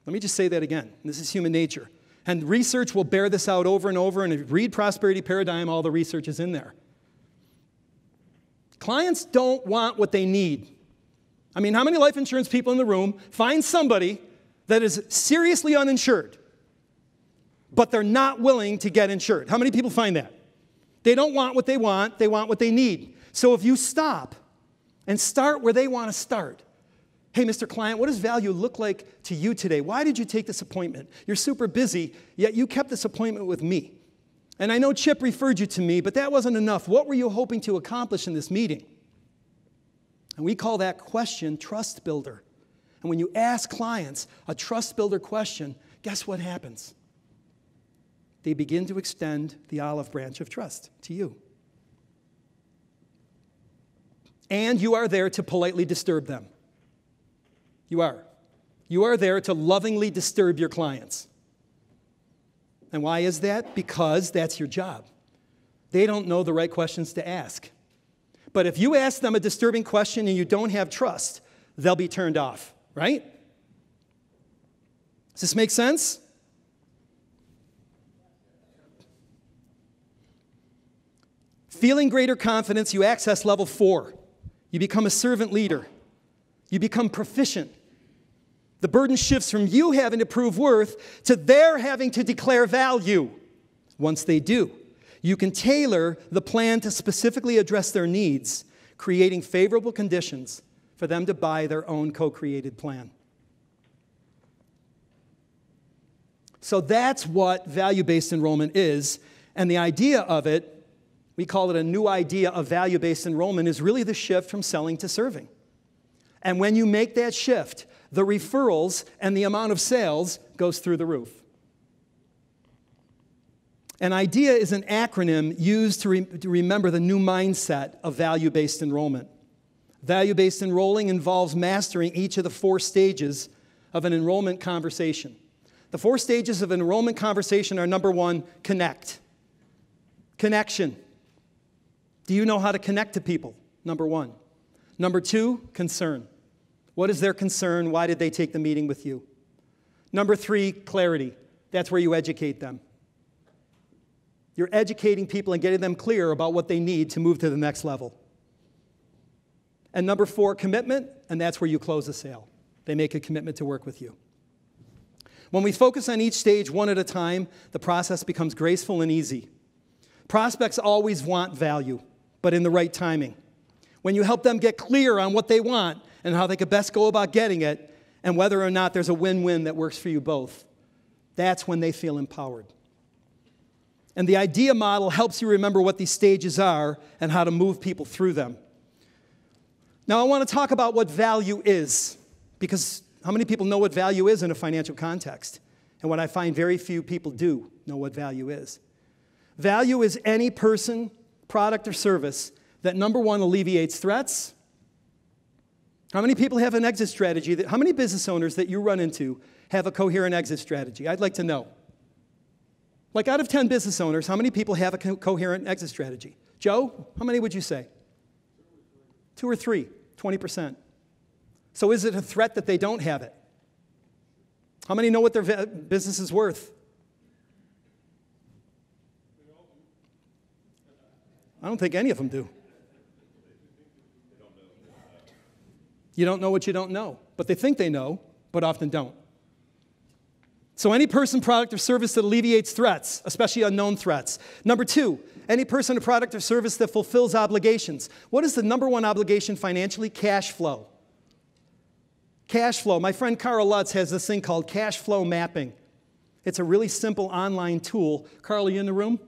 Let me just say that again. This is human nature. And research will bear this out over and over, and if you read Prosperity Paradigm, all the research is in there. Clients don't want what they need. I mean, how many life insurance people in the room find somebody that is seriously uninsured, but they're not willing to get insured? How many people find that? They don't want what they want what they need. So if you stop and start where they want to start, hey, Mr. Client, what does value look like to you today? Why did you take this appointment? You're super busy, yet you kept this appointment with me. And I know Chip referred you to me, but that wasn't enough. What were you hoping to accomplish in this meeting? And we call that question trust builder. And when you ask clients a trust builder question, guess what happens? They begin to extend the olive branch of trust to you. And you are there to politely disturb them. You are. You are there to lovingly disturb your clients. And why is that? Because that's your job. They don't know the right questions to ask. But if you ask them a disturbing question and you don't have trust, they'll be turned off, right? Does this make sense? Feeling greater confidence, you access level 4. You become a servant leader. You become proficient. The burden shifts from you having to prove worth to their having to declare value. Once they do, you can tailor the plan to specifically address their needs, creating favorable conditions for them to buy their own co-created plan. So that's what value-based enrollment is. And the idea of it, we call it a new idea of value-based enrollment, is really the shift from selling to serving. And when you make that shift, the referrals and the amount of sales goes through the roof. An IDEA is an acronym used to remember the new mindset of value-based enrollment. Value-based enrolling involves mastering each of the 4 stages of an enrollment conversation. The 4 stages of an enrollment conversation are, number 1, connect. Connection. Do you know how to connect to people? Number 1. Number 2, concern. What is their concern? Why did they take the meeting with you? Number 3, clarity. That's where you educate them. You're educating people and getting them clear about what they need to move to the next level. And number 4, commitment, and that's where you close the sale. They make a commitment to work with you. When we focus on each stage one at a time, the process becomes graceful and easy. Prospects always want value, but in the right timing. When you help them get clear on what they want and how they could best go about getting it, and whether or not there's a win-win that works for you both, that's when they feel empowered. And the IDEA model helps you remember what these stages are and how to move people through them. Now, I want to talk about what value is, because how many people know what value is in a financial context? And what I find very few people do know what value is. Value is any person, product, or service that, number 1, alleviates threats. How many people have an exit strategy? How many business owners that you run into have a coherent exit strategy? I'd like to know. Like, out of 10 business owners, how many people have a coherent exit strategy? Joe, how many would you say? 2 or 3, 20%. So is it a threat that they don't have it? How many know what their business is worth? I don't think any of them do. You don't know what you don't know. But they think they know, but often don't. So any person, product, or service that alleviates threats, especially unknown threats. Number 2, any person, product, or service that fulfills obligations. What is the number 1 obligation financially? Cash flow. Cash flow. My friend Carl Lutz has this thing called cash flow mapping. It's a really simple online tool. Carl, are you in the room?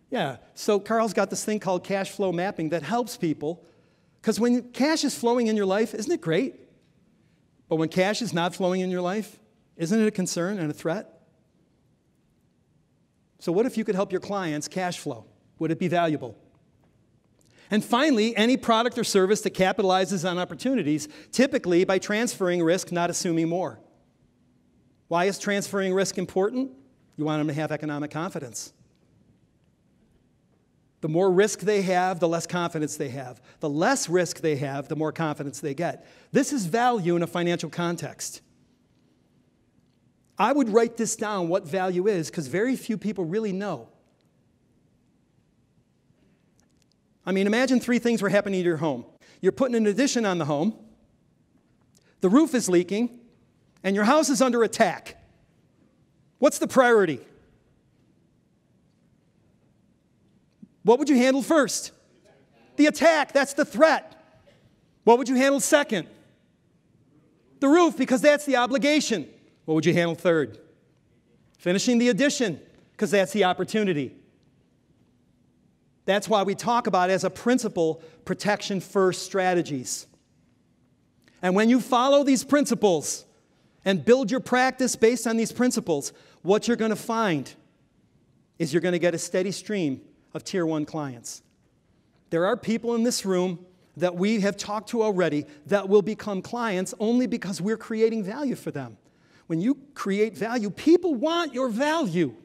Yeah. So Carl's got this thing called cash flow mapping that helps people. Because when cash is flowing in your life, isn't it great? But when cash is not flowing in your life, isn't it a concern and a threat? So what if you could help your clients cash flow? Would it be valuable? And finally, any product or service that capitalizes on opportunities, typically by transferring risk, not assuming more. Why is transferring risk important? You want them to have economic confidence. The more risk they have, the less confidence they have. The less risk they have, the more confidence they get. This is value in a financial context. I would write this down, what value is, because very few people really know. I mean, imagine 3 things were happening to your home. You're putting an addition on the home, the roof is leaking, and your house is under attack. What's the priority? What would you handle first? The attack, that's the threat. What would you handle second? The roof, because that's the obligation. What would you handle third? Finishing the addition, because that's the opportunity. That's why we talk about, as a principle, protection first strategies. And when you follow these principles and build your practice based on these principles, what you're going to find is you're going to get a steady stream of Tier 1 clients. There are people in this room that we have talked to already that will become clients only because we're creating value for them. When you create value, people want your value.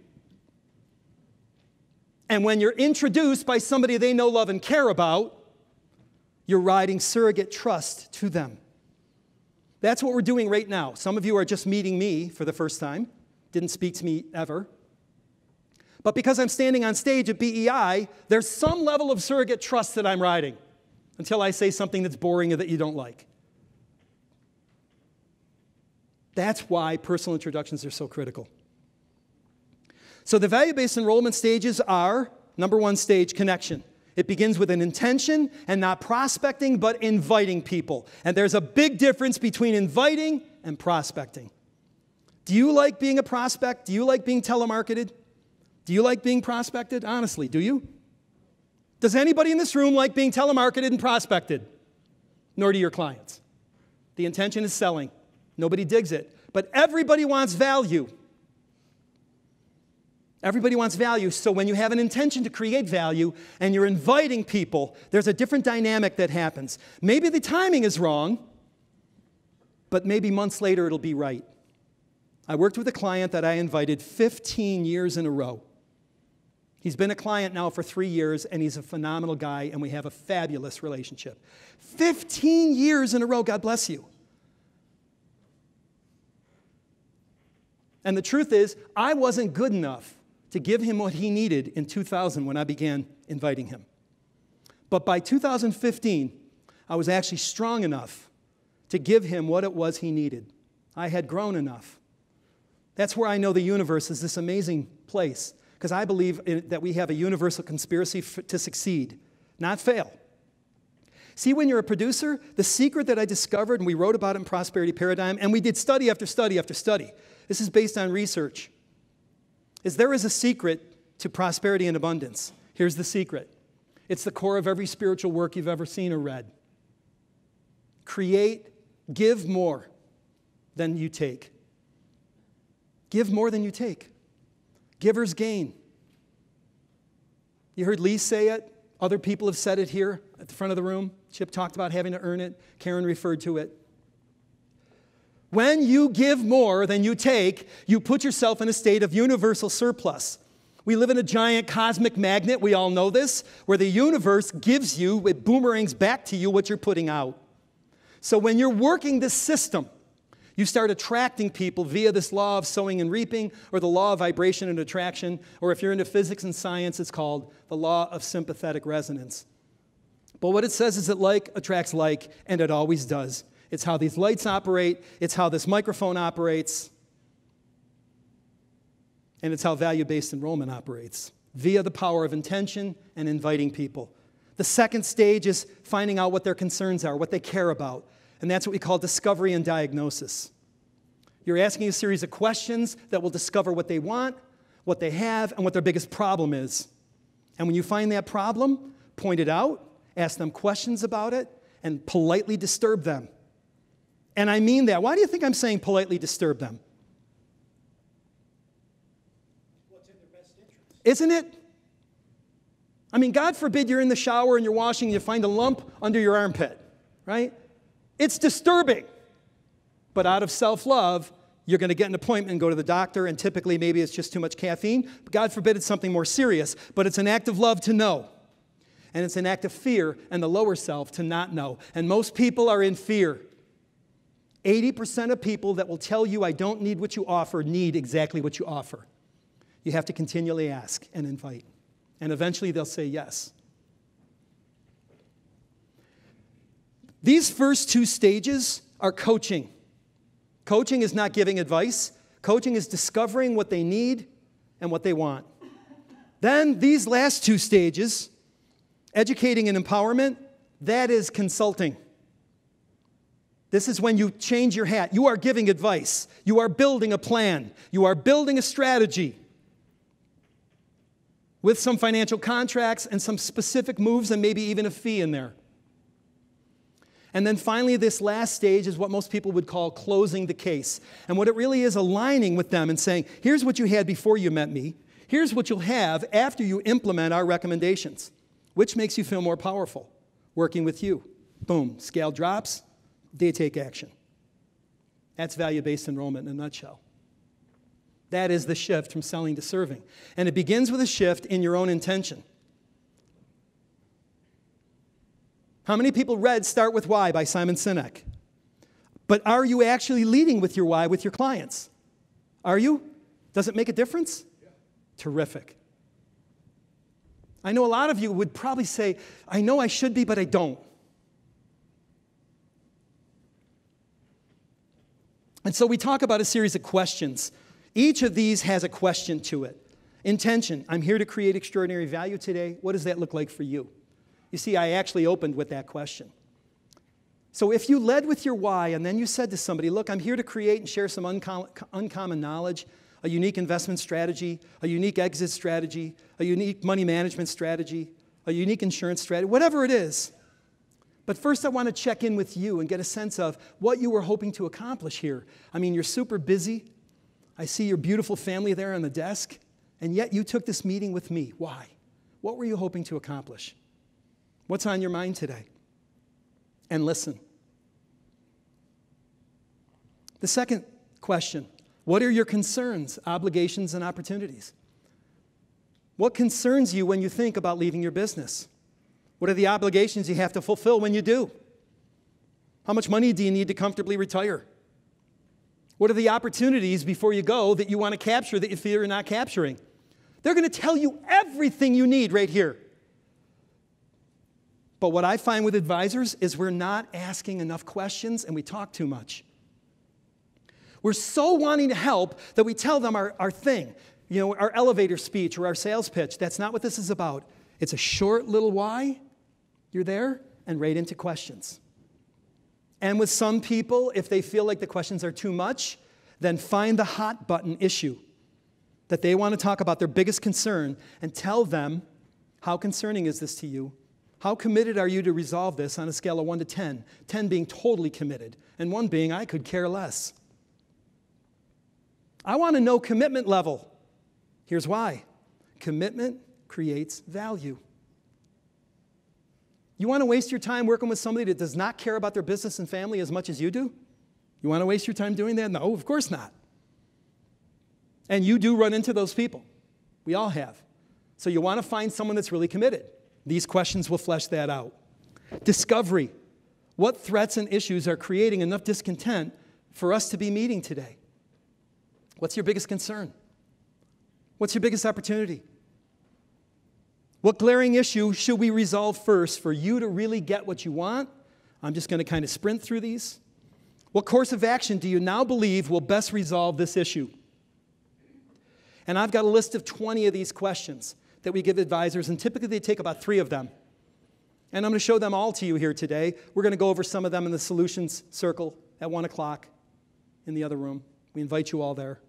And when you're introduced by somebody they know, love, and care about, you're riding surrogate trust to them. That's what we're doing right now. Some of you are just meeting me for the first time. Didn't speak to me ever. But because I'm standing on stage at BEI, there's some level of surrogate trust that I'm riding until I say something that's boring or that you don't like. That's why personal introductions are so critical. So the value-based enrollment stages are, number 1 stage, connection. It begins with an intention and not prospecting, but inviting people. And there's a big difference between inviting and prospecting. Do you like being a prospect? Do you like being telemarketed? Do you like being prospected? Honestly, do you? Does anybody in this room like being telemarketed and prospected? Nor do your clients. The intention is selling. Nobody digs it. But everybody wants value. Everybody wants value. So when you have an intention to create value and you're inviting people, there's a different dynamic that happens. Maybe the timing is wrong, but maybe months later it'll be right. I worked with a client that I invited 15 years in a row. He's been a client now for 3 years, and he's a phenomenal guy, and we have a fabulous relationship. 15 years in a row, God bless you. And the truth is, I wasn't good enough to give him what he needed in 2000 when I began inviting him. But by 2015, I was actually strong enough to give him what it was he needed. I had grown enough. That's where I know the universe is this amazing place, because I believe that we have a universal conspiracy to succeed, not fail. See, when you're a producer, the secret that I discovered, and we wrote about it in Prosperity Paradigm, and we did study after study after study. This is based on research. Is there is a secret to prosperity and abundance. Here's the secret. It's the core of every spiritual work you've ever seen or read. Give more than you take. Give more than you take. Givers gain. You heard Lee say it. Other people have said it here at the front of the room. Chip talked about having to earn it. Karen referred to it. When you give more than you take, you put yourself in a state of universal surplus. We live in a giant cosmic magnet, we all know this, where the universe gives you, it boomerangs back to you what you're putting out. So when you're working this system, you start attracting people via this law of sowing and reaping, or the law of vibration and attraction, or if you're into physics and science, it's called the law of sympathetic resonance. But what it says is that like attracts like, and it always does. It's how these lights operate, it's how this microphone operates, and it's how value-based enrollment operates, via the power of intention and inviting people. The second stage is finding out what their concerns are, what they care about. And that's what we call discovery and diagnosis. You're asking a series of questions that will discover what they want, what they have, and what their biggest problem is. And when you find that problem, point it out, ask them questions about it, and politely disturb them. And I mean that. Why do you think I'm saying politely disturb them? What's in their best interest? Isn't it? I mean, God forbid you're in the shower and you're washing and you find a lump under your armpit, right? It's disturbing. But out of self-love, you're going to get an appointment and go to the doctor, and typically maybe it's just too much caffeine. God forbid it's something more serious, but it's an act of love to know. And it's an act of fear and the lower self to not know. And most people are in fear. 80% of people that will tell you I don't need what you offer need exactly what you offer. You have to continually ask and invite. And eventually they'll say yes. These first two stages are coaching. Coaching is not giving advice. Coaching is discovering what they need and what they want. Then these last two stages, educating and empowerment, that is consulting. This is when you change your hat. You are giving advice. You are building a plan. You are building a strategy with some financial contracts and some specific moves and maybe even a fee in there. And then finally, this last stage is what most people would call closing the case. And what it really is, aligning with them and saying, here's what you had before you met me. Here's what you'll have after you implement our recommendations. Which makes you feel more powerful? Working with you. Boom, scale drops, they take action. That's value-based enrollment in a nutshell. That is the shift from selling to serving. And it begins with a shift in your own intention. How many people read Start With Why by Simon Sinek? But are you actually leading with your why with your clients? Are you? Does it make a difference? Yeah. Terrific. I know a lot of you would probably say, I know I should be, but I don't. And so we talk about a series of questions. Each of these has a question to it. Intention. I'm here to create extraordinary value today. What does that look like for you? You see, I actually opened with that question. So if you led with your why and then you said to somebody, look, I'm here to create and share some uncommon knowledge, a unique investment strategy, a unique exit strategy, a unique money management strategy, a unique insurance strategy, whatever it is. But first I want to check in with you and get a sense of what you were hoping to accomplish here. I mean, you're super busy. I see your beautiful family there on the desk, and yet you took this meeting with me. Why? What were you hoping to accomplish? What's on your mind today? And listen. The second question, what are your concerns, obligations, and opportunities? What concerns you when you think about leaving your business? What are the obligations you have to fulfill when you do? How much money do you need to comfortably retire? What are the opportunities before you go that you want to capture that you feel you're not capturing? They're going to tell you everything you need right here. But what I find with advisors is we're not asking enough questions and we talk too much. We're so wanting to help that we tell them our thing, our elevator speech or our sales pitch. That's not what this is about. It's a short little why, you're there, and right into questions. And with some people, if they feel like the questions are too much, then find the hot button issue that they want to talk about, their biggest concern, and tell them, how concerning is this to you? How committed are you to resolve this on a scale of 1 to 10? 10 being totally committed, and 1 being I could care less. I want to know commitment level. Here's why. Commitment creates value. You want to waste your time working with somebody that does not care about their business and family as much as you do? You want to waste your time doing that? No, of course not. And you do run into those people. We all have. So you want to find someone that's really committed. These questions will flesh that out. Discovery. What threats and issues are creating enough discontent for us to be meeting today? What's your biggest concern? What's your biggest opportunity? What glaring issue should we resolve first for you to really get what you want? I'm just going to kind of sprint through these. What course of action do you now believe will best resolve this issue? And I've got a list of 20 of these questions that we give advisors, and typically they take about 3 of them. And I'm going to show them all to you here today. We're going to go over some of them in the solutions circle at 1 o'clock in the other room. We invite you all there.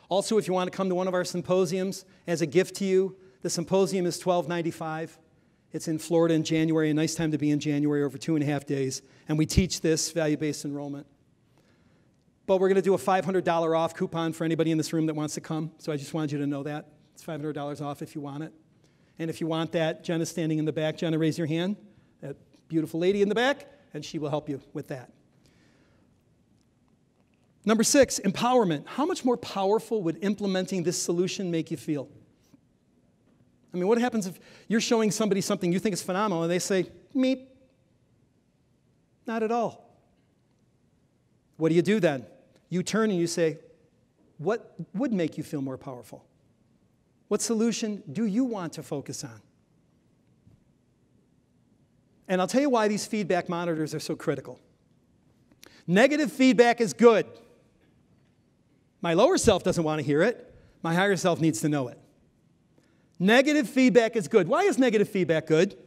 Also, if you want to come to one of our symposiums as a gift to you, the symposium is $12.95. It's in Florida in January, a nice time to be in January, over 2.5 days. And we teach this value-based enrollment. But we're going to do a $500 off coupon for anybody in this room that wants to come. So I just wanted you to know that. It's $500 off if you want it. And if you want that, Jenna's standing in the back. Jenna, raise your hand. That beautiful lady in the back, and she will help you with that. Number 6, empowerment. How much more powerful would implementing this solution make you feel? I mean, what happens if you're showing somebody something you think is phenomenal and they say, meep? Not at all. What do you do then? You turn and you say, what would make you feel more powerful? What solution do you want to focus on? And I'll tell you why these feedback monitors are so critical. Negative feedback is good. My lower self doesn't want to hear it. My higher self needs to know it. Negative feedback is good. Why is negative feedback good?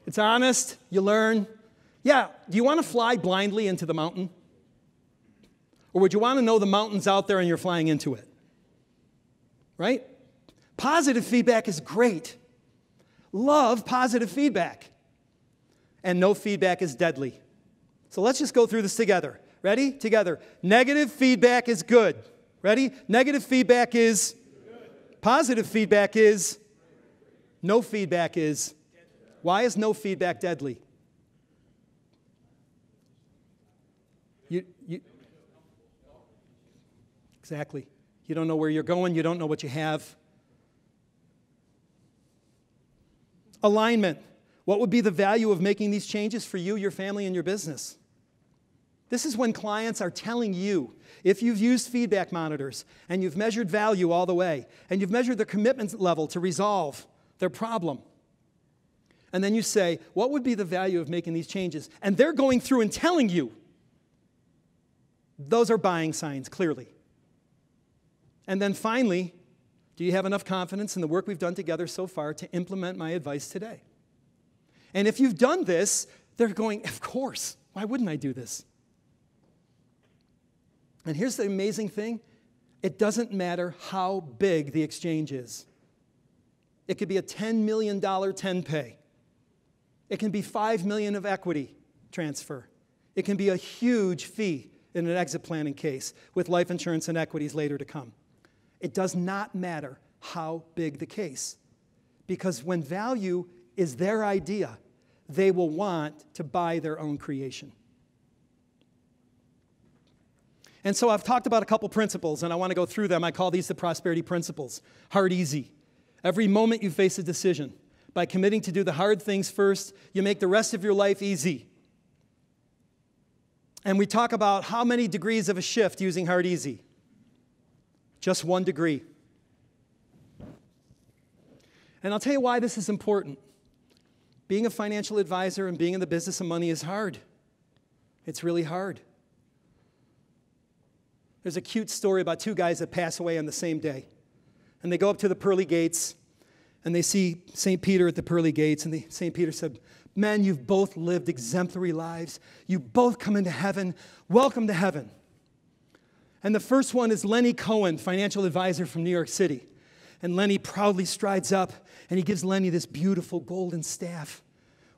It's honest. You learn. Yeah, do you want to fly blindly into the mountain? Or would you want to know the mountain's out there and you're flying into it? Right? Positive feedback is great. Love positive feedback. And no feedback is deadly. So let's just go through this together. Ready? Together. Negative feedback is good. Ready? Negative feedback is good. Positive feedback is no feedback is. Why is no feedback deadly? Exactly. You don't know where you're going. You don't know what you have. Alignment. What would be the value of making these changes for you, your family, and your business? This is when clients are telling you, if you've used feedback monitors and you've measured value all the way, and you've measured their commitment level to resolve their problem, and then you say, what would be the value of making these changes? And they're going through and telling you, those are buying signs, clearly. And then finally, do you have enough confidence in the work we've done together so far to implement my advice today? And if you've done this, they're going, of course, why wouldn't I do this? And here's the amazing thing. It doesn't matter how big the exchange is. It could be a $10 million 10-pay. It can be $5 million of equity transfer. It can be a huge fee in an exit planning case with life insurance and equities later to come. It does not matter how big the case, because when value is their idea, they will want to buy their own creation. And so I've talked about a couple principles, and I want to go through them. I call these the prosperity principles. Hard, easy. Every moment you face a decision, by committing to do the hard things first, you make the rest of your life easy. And we talk about how many degrees of a shift using hard, easy. Just 1 degree. And I'll tell you why this is important. Being a financial advisor and being in the business of money is hard. It's really hard. There's a cute story about 2 guys that pass away on the same day. And they go up to the pearly gates, and they see St. Peter at the pearly gates, and St. Peter said, "Men, you've both lived exemplary lives. You both come into heaven. Welcome to heaven." And the first one is Lenny Cohen, financial advisor from New York City. And Lenny proudly strides up, and he gives Lenny this beautiful golden staff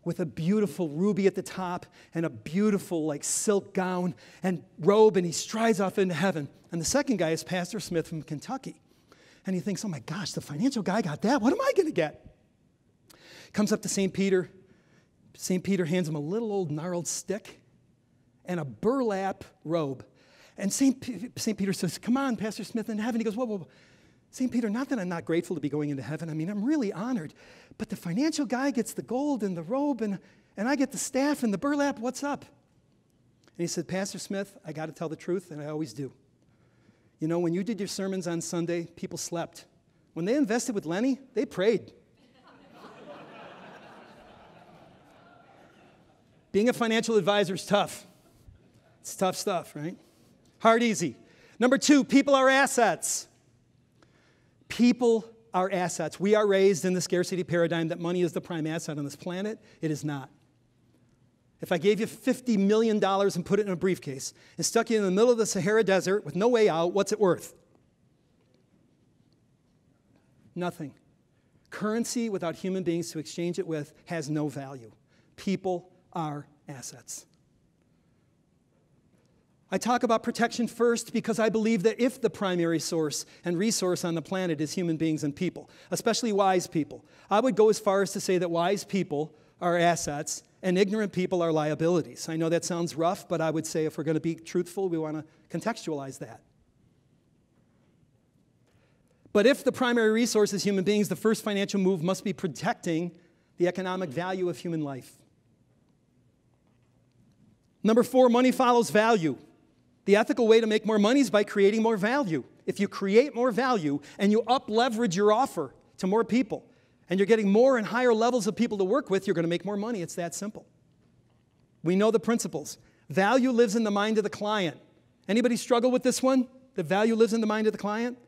with a beautiful ruby at the top and a beautiful silk gown and robe, and he strides off into heaven. And the second guy is Pastor Smith from Kentucky. And he thinks, oh my gosh, the financial guy got that. What am I going to get? Comes up to St. Peter. St. Peter hands him a little old gnarled stick and a burlap robe. And St. Peter says, come on, Pastor Smith, in heaven. He goes, whoa, whoa, whoa. St. Peter, not that I'm not grateful to be going into heaven. I mean, I'm really honored. But the financial guy gets the gold and the robe, and I get the staff and the burlap. What's up? And he said, Pastor Smith, I got to tell the truth, and I always do. You know, when you did your sermons on Sunday, people slept. When they invested with Lenny, they prayed. Being a financial advisor is tough. It's tough stuff, right? Hard, easy. Number 2, people are assets. People are assets. We are raised in the scarcity paradigm that money is the prime asset on this planet. It is not. If I gave you $50 million and put it in a briefcase and stuck you in the middle of the Sahara Desert with no way out, what's it worth? Nothing. Currency without human beings to exchange it with has no value. People are assets. I talk about protection first because I believe that if the primary source and resource on the planet is human beings and people, especially wise people, I would go as far as to say that wise people are assets and ignorant people are liabilities. I know that sounds rough, but I would say if we're going to be truthful, we want to contextualize that. But if the primary resource is human beings, the first financial move must be protecting the economic value of human life. Number 4, money follows value. The ethical way to make more money is by creating more value. If you create more value and you up-leverage your offer to more people, and you're getting more and higher levels of people to work with, you're going to make more money. It's that simple. We know the principles. Value lives in the mind of the client. Anybody struggle with this one? The value lives in the mind of the client?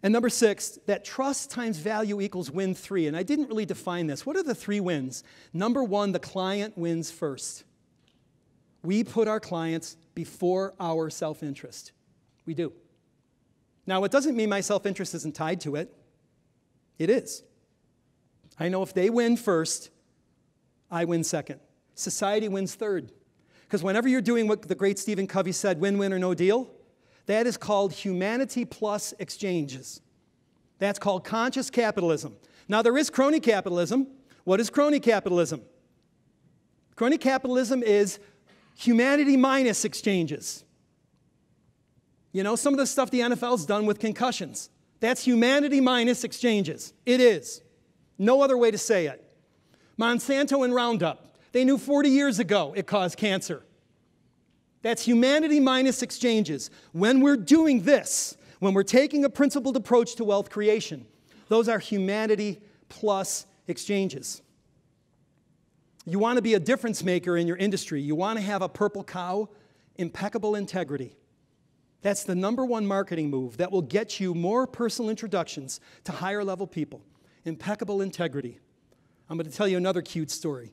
And number 6, that trust times value equals win 3. And I didn't really define this. What are the 3 wins? Number 1, the client wins first. We put our clients before our self-interest. We do. Now, it doesn't mean my self-interest isn't tied to it. It is. I know if they win first, I win second. Society wins third. Because whenever you're doing what the great Stephen Covey said, win-win or no deal, that is called humanity plus exchanges. That's called conscious capitalism. Now, there is crony capitalism. What is crony capitalism? Crony capitalism is humanity minus exchanges. You know, some of the stuff the NFL's done with concussions. That's humanity minus exchanges. It is. No other way to say it. Monsanto and Roundup. They knew 40 years ago it caused cancer. That's humanity minus exchanges. When we're doing this, when we're taking a principled approach to wealth creation, those are humanity plus exchanges. You want to be a difference maker in your industry. You want to have a purple cow, impeccable integrity. That's the number one marketing move that will get you more personal introductions to higher level people. Impeccable integrity. I'm going to tell you another cute story.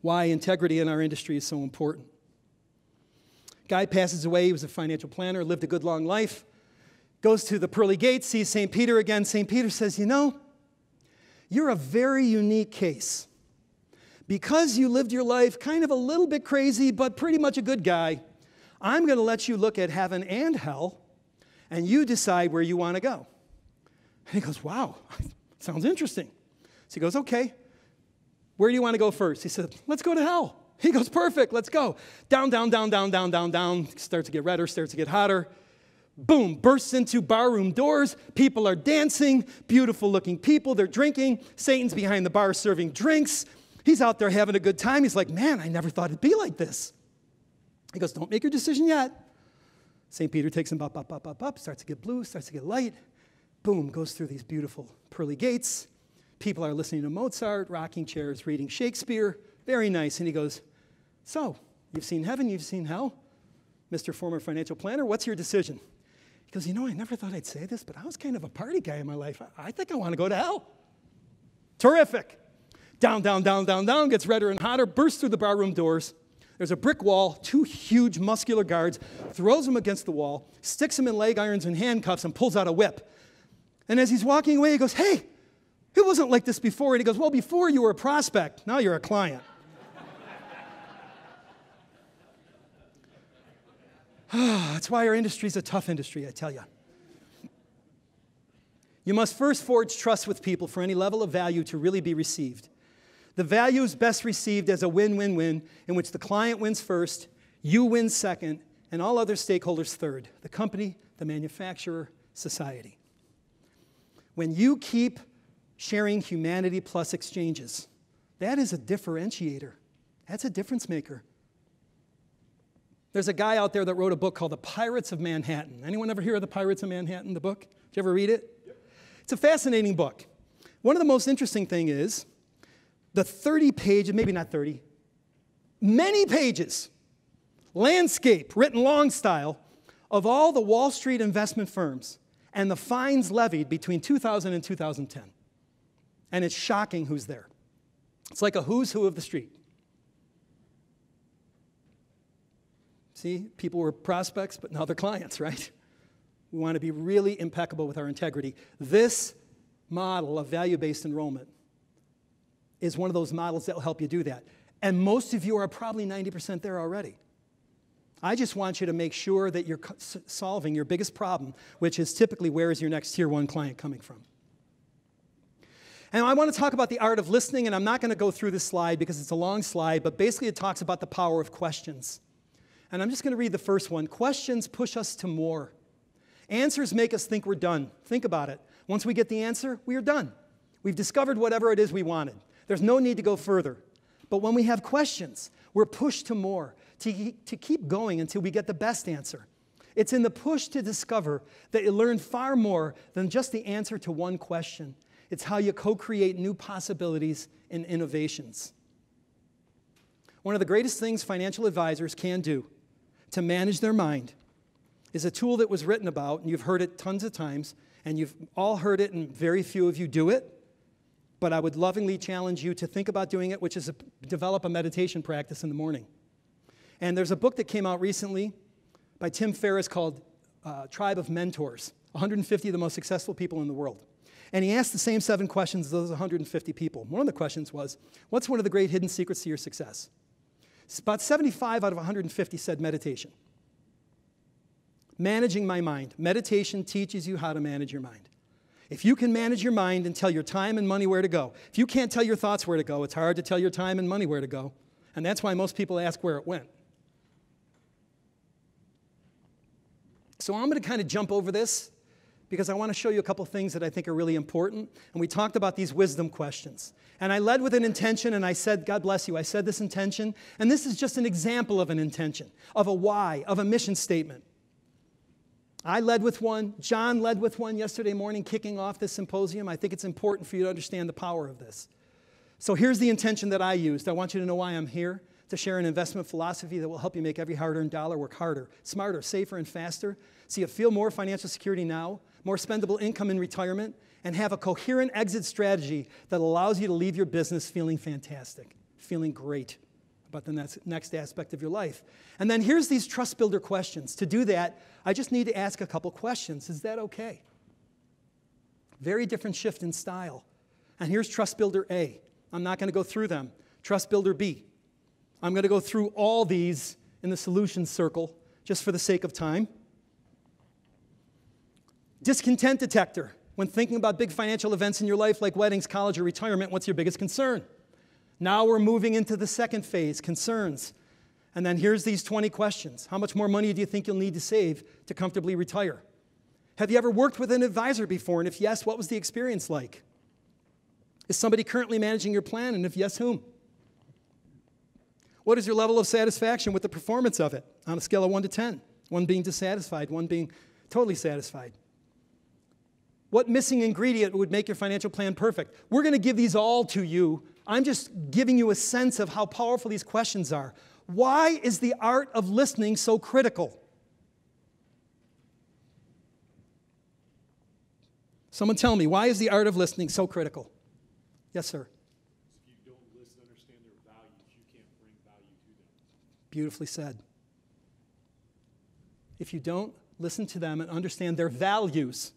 Why integrity in our industry is so important. Guy passes away. He was a financial planner, lived a good long life. Goes to the pearly gates, sees St. Peter again. St. Peter says, you know, you're a very unique case. Because you lived your life kind of a little bit crazy, but pretty much a good guy, I'm going to let you look at heaven and hell, and you decide where you want to go. And he goes, wow, sounds interesting. So he goes, okay, where do you want to go first? He said, let's go to hell. He goes, perfect, let's go. Down, down, down, down, down, down, down. Starts to get redder, starts to get hotter. Boom, bursts into barroom doors. People are dancing, beautiful looking people. They're drinking. Satan's behind the bar serving drinks. He's out there having a good time. He's like, man, I never thought it'd be like this. He goes, don't make your decision yet. St. Peter takes him up, starts to get blue, starts to get light. Boom, goes through these beautiful pearly gates. People are listening to Mozart, rocking chairs, reading Shakespeare. Very nice. And he goes, so, you've seen heaven, you've seen hell. Mr. Former Financial Planner, what's your decision? He goes, you know, I never thought I'd say this, but I was kind of a party guy in my life. I think I want to go to hell. Terrific. Down, down, down, down, down, gets redder and hotter, bursts through the barroom doors. There's a brick wall, two huge muscular guards, throws him against the wall, sticks him in leg irons and handcuffs, and pulls out a whip. And as he's walking away, he goes, hey, it wasn't like this before. And he goes, well, before you were a prospect, now you're a client. That's why our industry is a tough industry, I tell you. You must first forge trust with people for any level of value to really be received. The value is best received as a win-win-win in which the client wins first, you win second, and all other stakeholders third, the company, the manufacturer, society. When you keep sharing humanity plus exchanges, that is a differentiator. That's a difference maker. There's a guy out there that wrote a book called The Pirates of Manhattan. Anyone ever hear of The Pirates of Manhattan, the book? Did you ever read it? Yep. It's a fascinating book. One of the most interesting things is the 30-page, maybe not 30, many pages, landscape, written long style, of all the Wall Street investment firms and the fines levied between 2000 and 2010. And it's shocking who's there. It's like a who's who of the street. See, people were prospects, but now they're clients, right? We want to be really impeccable with our integrity. This model of value-based enrollment is one of those models that will help you do that. And most of you are probably 90% there already. I just want you to make sure that you're solving your biggest problem, which is typically where is your next tier one client coming from. And I want to talk about the art of listening, and I'm not going to go through this slide because it's a long slide, but basically it talks about the power of questions. And I'm just going to read the first one. Questions push us to more. Answers make us think we're done. Think about it. Once we get the answer, we are done. We've discovered whatever it is we wanted. There's no need to go further. But when we have questions, we're pushed to more, to keep going until we get the best answer. It's in the push to discover that you learn far more than just the answer to one question. It's how you co-create new possibilities and innovations. One of the greatest things financial advisors can do to manage their mind is a tool that was written about, and you've heard it tons of times, and you've all heard it, and very few of you do it. But I would lovingly challenge you to think about doing it, which is develop a meditation practice in the morning. And there's a book that came out recently by Tim Ferriss called Tribe of Mentors, 150 of the most successful people in the world. And he asked the same 7 questions as those 150 people. One of the questions was, what's one of the great hidden secrets to your success? About 75 out of 150 said meditation. Managing my mind. Meditation teaches you how to manage your mind. If you can manage your mind and tell your time and money where to go, if you can't tell your thoughts where to go, it's hard to tell your time and money where to go. And that's why most people ask where it went. So I'm going to kind of jump over this because I want to show you a couple things that I think are really important. And we talked about these wisdom questions. And I led with an intention, and I said, God bless you, I said this intention. And this is just an example of an intention, of a why, of a mission statement. I led with one. John led with one yesterday morning, kicking off this symposium. I think it's important for you to understand the power of this. So here's the intention that I used. I want you to know why I'm here. to share an investment philosophy that will help you make every hard-earned dollar work harder, smarter, safer, and faster, so you feel more financial security now, more spendable income in retirement, and have a coherent exit strategy that allows you to leave your business feeling fantastic, feeling great about the next aspect of your life. And then here's these trust builder questions. To do that, I just need to ask a couple questions. Is that okay? Very different shift in style. And here's trust builder A. I'm not going to go through them. Trust builder B. I'm going to go through all these in the solutions circle just for the sake of time. Discontent detector. When thinking about big financial events in your life like weddings, college, or retirement, what's your biggest concern? Now we're moving into the second phase, concerns. And then here's these 20 questions. How much more money do you think you'll need to save to comfortably retire? Have you ever worked with an advisor before? And if yes, what was the experience like? Is somebody currently managing your plan? And if yes, whom? What is your level of satisfaction with the performance of it on a scale of 1 to 10? 1 being dissatisfied, 1 being totally satisfied. What missing ingredient would make your financial plan perfect? We're going to give these all to you. I'm just giving you a sense of how powerful these questions are. Why is the art of listening so critical? Someone tell me, why is the art of listening so critical? Yes, sir. If you don't listen, understand their values, you can't bring value to them. Beautifully said. If you don't listen to them and understand their values,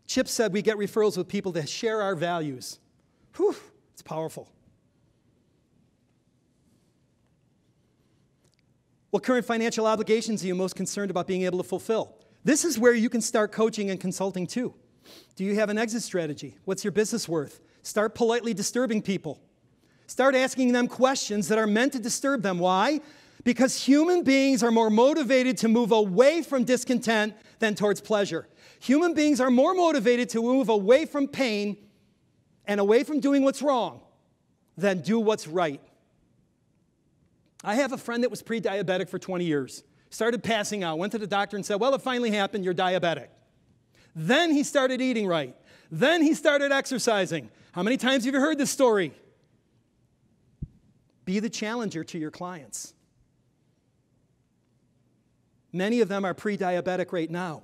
Chip said we get referrals with people that share our values. Whew, it's powerful. What current financial obligations are you most concerned about being able to fulfill? This is where you can start coaching and consulting too. Do you have an exit strategy? What's your business worth? Start politely disturbing people. Start asking them questions that are meant to disturb them. Why? Because human beings are more motivated to move away from discontent than towards pleasure. Human beings are more motivated to move away from pain and away from doing what's wrong than do what's right. I have a friend that was pre-diabetic for 20 years. Started passing out, went to the doctor and said, well, it finally happened, you're diabetic. Then he started eating right. Then he started exercising. How many times have you heard this story? Be the challenger to your clients. Many of them are pre-diabetic right now.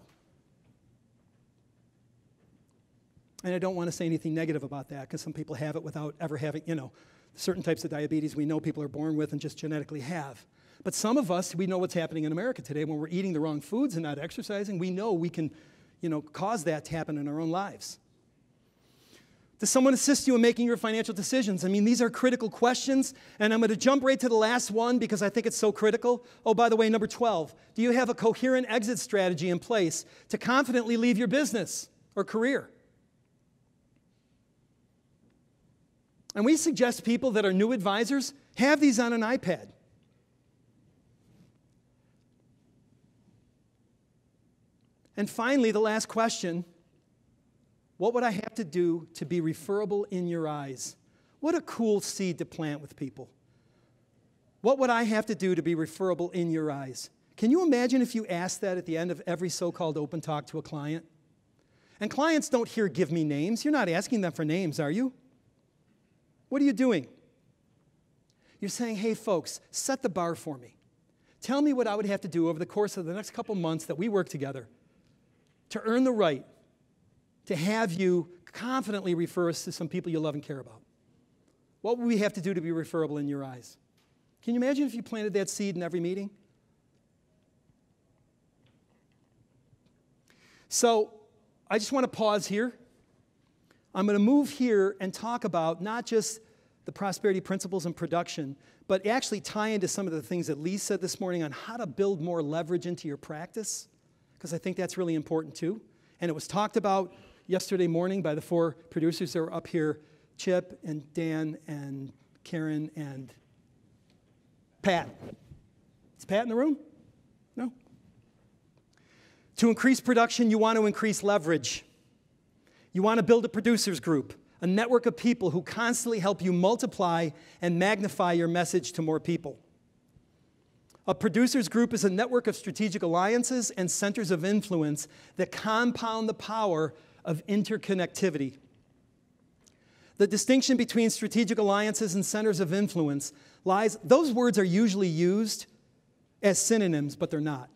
And I don't want to say anything negative about that because some people have it without ever having, certain types of diabetes we know people are born with and just genetically have. But some of us, we know what's happening in America today. When we're eating the wrong foods and not exercising, we know we can, cause that to happen in our own lives. Does someone assist you in making your financial decisions? I mean, these are critical questions, and I'm going to jump right to the last one because I think it's so critical. Oh, by the way, number 12, do you have a coherent exit strategy in place to confidently leave your business or career? And we suggest people that are new advisors have these on an iPad. And finally, the last question, what would I have to do to be referable in your eyes? What a cool seed to plant with people. What would I have to do to be referable in your eyes? Can you imagine if you asked that at the end of every so-called open talk to a client? And clients don't hear, give me names. You're not asking them for names, are you? What are you doing? You're saying, hey, folks, set the bar for me. Tell me what I would have to do over the course of the next couple months that we work together to earn the right to have you confidently refer us to some people you love and care about. What would we have to do to be referable in your eyes? Can you imagine if you planted that seed in every meeting? So I just want to pause here. I'm going to move here and talk about not just the prosperity principles and production, but actually tie into some of the things that Lee said this morning on how to build more leverage into your practice, because I think that's really important too. And it was talked about yesterday morning by the 4 producers that were up here, Chip and Dan and Karen and Pat. Is Pat in the room? No? To increase production, you want to increase leverage. You want to build a producers group, a network of people who constantly help you multiply and magnify your message to more people. A producers group is a network of strategic alliances and centers of influence that compound the power of interconnectivity. The distinction between strategic alliances and centers of influence lies, those words are usually used as synonyms, but they're not.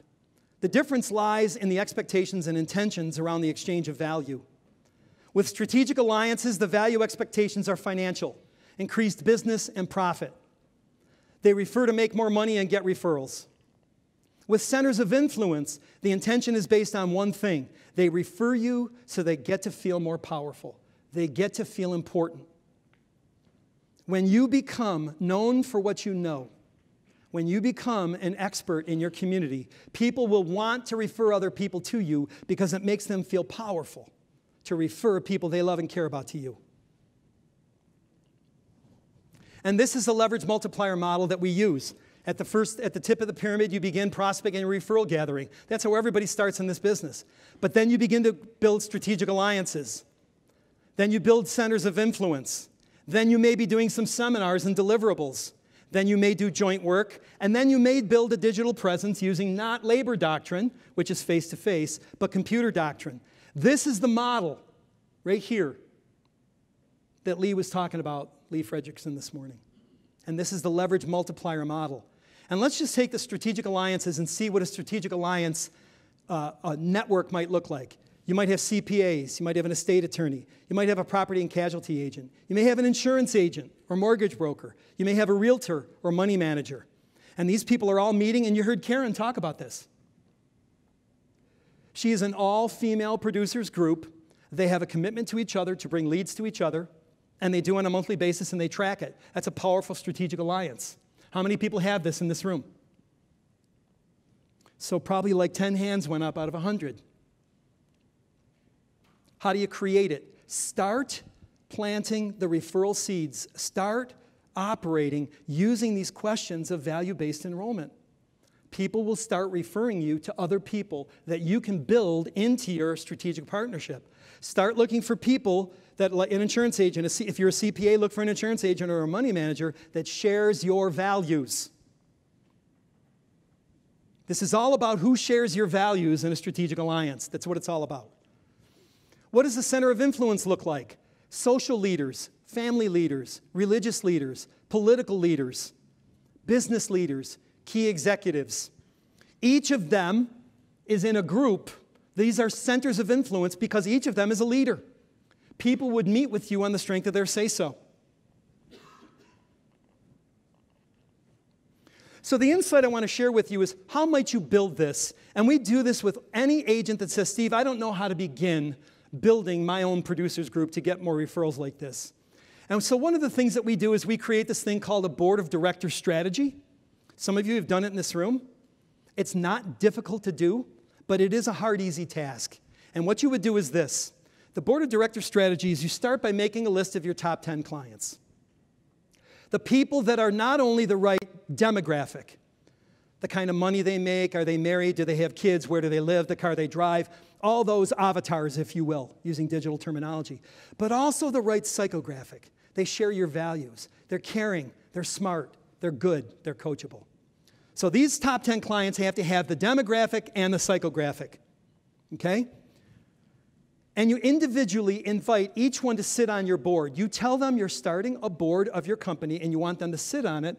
The difference lies in the expectations and intentions around the exchange of value. With strategic alliances, the value expectations are financial, increased business and profit. They refer to make more money and get referrals. With centers of influence, the intention is based on one thing. They refer you so they get to feel more powerful. They get to feel important. When you become known for what you know, when you become an expert in your community, people will want to refer other people to you because it makes them feel powerful to refer people they love and care about to you. And this is the leverage multiplier model that we use. At the tip of the pyramid, you begin prospecting and referral gathering. That's how everybody starts in this business. But then you begin to build strategic alliances. Then you build centers of influence. Then you may be doing some seminars and deliverables. Then you may do joint work. And then you may build a digital presence using not labor doctrine, which is face-to-face, but computer doctrine. This is the model right here that Lee was talking about, Lee Fredrickson, this morning. And this is the leverage multiplier model. And let's just take the strategic alliances and see what a strategic alliance network might look like. You might have CPAs. You might have an estate attorney. You might have a property and casualty agent. You may have an insurance agent or mortgage broker. You may have a realtor or money manager. And these people are all meeting, and you heard Karen talk about this. She is an all-female producers group. They have a commitment to each other to bring leads to each other, and they do on a monthly basis, and they track it. That's a powerful strategic alliance. How many people have this in this room? So probably like 10 hands went up out of 100. How do you create it? Start planting the referral seeds. Start operating using these questions of value-based enrollment. People will start referring you to other people that you can build into your strategic partnership. Start looking for people that, like an insurance agent, if you're a CPA, look for an insurance agent or a money manager that shares your values. This is all about who shares your values in a strategic alliance. That's what it's all about. What does the center of influence look like? Social leaders, family leaders, religious leaders, political leaders, business leaders, key executives. Each of them is in a group. These are centers of influence because each of them is a leader. People would meet with you on the strength of their say-so. So the insight I want to share with you is how might you build this? And we do this with any agent that says, Steve, I don't know how to begin building my own producers group to get more referrals like this. And so one of the things that we do is we create this thing called a board of directors strategy. Some of you have done it in this room. It's not difficult to do, but it is a hard, easy task. And what you would do is this. The board of directors strategy is you start by making a list of your top 10 clients. The people that are not only the right demographic, the kind of money they make, are they married, do they have kids, where do they live, the car they drive, all those avatars, if you will, using digital terminology, but also the right psychographic. They share your values. They're caring, they're smart, they're good, they're coachable. So these top 10 clients have to have the demographic and the psychographic, okay? And you individually invite each one to sit on your board. You tell them you're starting a board of your company and you want them to sit on it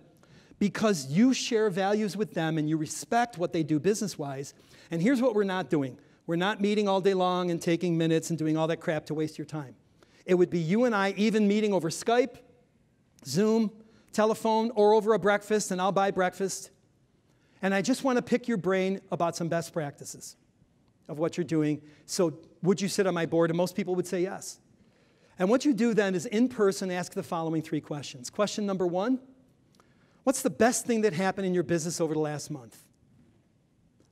because you share values with them and you respect what they do business-wise. And here's what we're not doing. We're not meeting all day long and taking minutes and doing all that crap to waste your time. It would be you and I even meeting over Skype, Zoom, telephone, or over a breakfast, and I'll buy breakfast. And I just want to pick your brain about some best practices of what you're doing. So would you sit on my board? And most people would say yes. And what you do then is in person ask the following 3 questions. Question number 1, what's the best thing that happened in your business over the last month?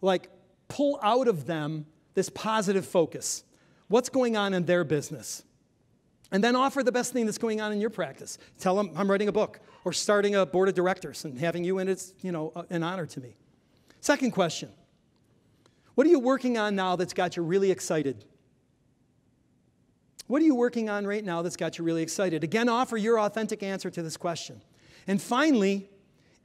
Like, pull out of them this positive focus. What's going on in their business? And then offer the best thing that's going on in your practice. Tell them I'm writing a book or starting a board of directors and having you in it's, an honor to me. Second question, what are you working on now that's got you really excited? What are you working on right now that's got you really excited? Again, offer your authentic answer to this question. And finally,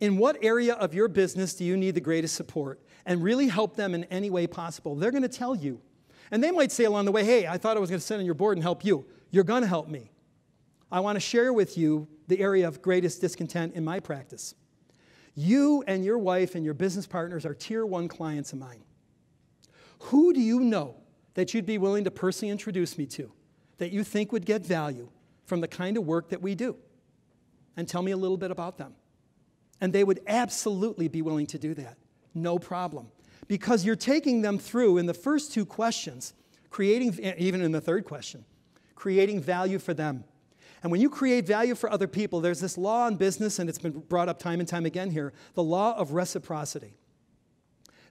in what area of your business do you need the greatest support? And really help them in any way possible. They're going to tell you. And they might say along the way, hey, I thought I was going to sit on your board and help you. You're going to help me. I want to share with you the area of greatest discontent in my practice. You and your wife and your business partners are tier 1 clients of mine. Who do you know that you'd be willing to personally introduce me to that you think would get value from the kind of work that we do? And tell me a little bit about them. And they would absolutely be willing to do that. No problem. Because you're taking them through, in the first 2 questions, even in the third question, creating value for them. And when you create value for other people, there's this law in business, and it's been brought up time and time again here, the law of reciprocity.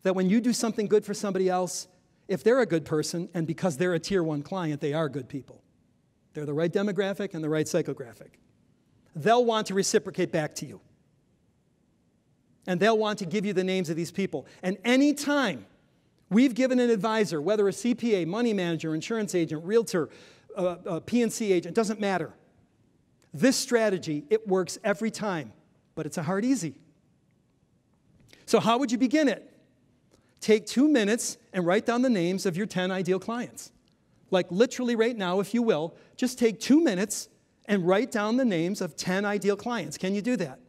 That when you do something good for somebody else, if they're a good person, and because they're a tier 1 client, they are good people. They're the right demographic and the right psychographic. They'll want to reciprocate back to you. And they'll want to give you the names of these people. And any time we've given an advisor, whether a CPA, money manager, insurance agent, realtor, a PNC agent, doesn't matter. This strategy, it works every time, but it's a hard easy. So how would you begin it? Take 2 minutes and write down the names of your 10 ideal clients. Like literally right now, if you will, just take 2 minutes and write down the names of 10 ideal clients. Can you do that?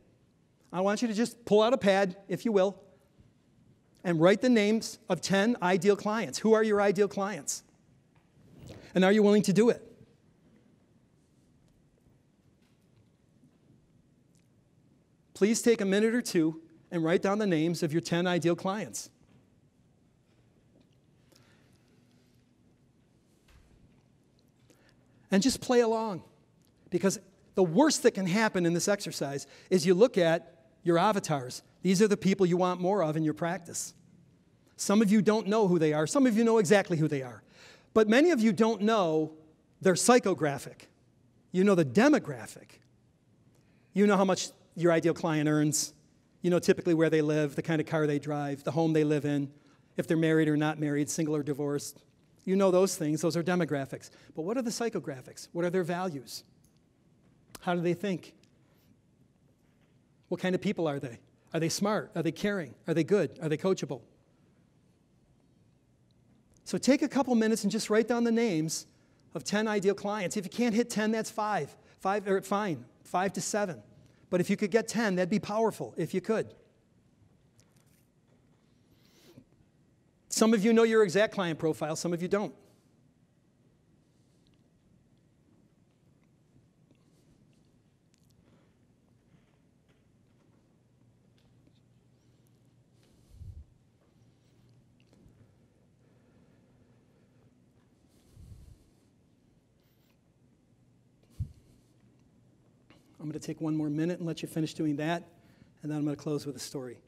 I want you to just pull out a pad, if you will, and write the names of 10 ideal clients. Who are your ideal clients? And are you willing to do it? Please take a minute or 2 and write down the names of your 10 ideal clients. And just play along. Because the worst that can happen in this exercise is you look at your avatars. These are the people you want more of in your practice. Some of you don't know who they are. Some of you know exactly who they are. But many of you don't know their psychographic. You know the demographic. You know how much your ideal client earns. You know typically where they live, the kind of car they drive, the home they live in, if they're married or not married, single or divorced. You know those things. Those are demographics. But what are the psychographics? What are their values? How do they think? What kind of people are they? Are they smart? Are they caring? Are they good? Are they coachable? So take a couple minutes and just write down the names of 10 ideal clients. If you can't hit 10, that's fine, 5 to 7. But if you could get 10, that'd be powerful, if you could. Some of you know your exact client profile, some of you don't. I'm going to take one more minute and let you finish doing that, and then I'm going to close with a story.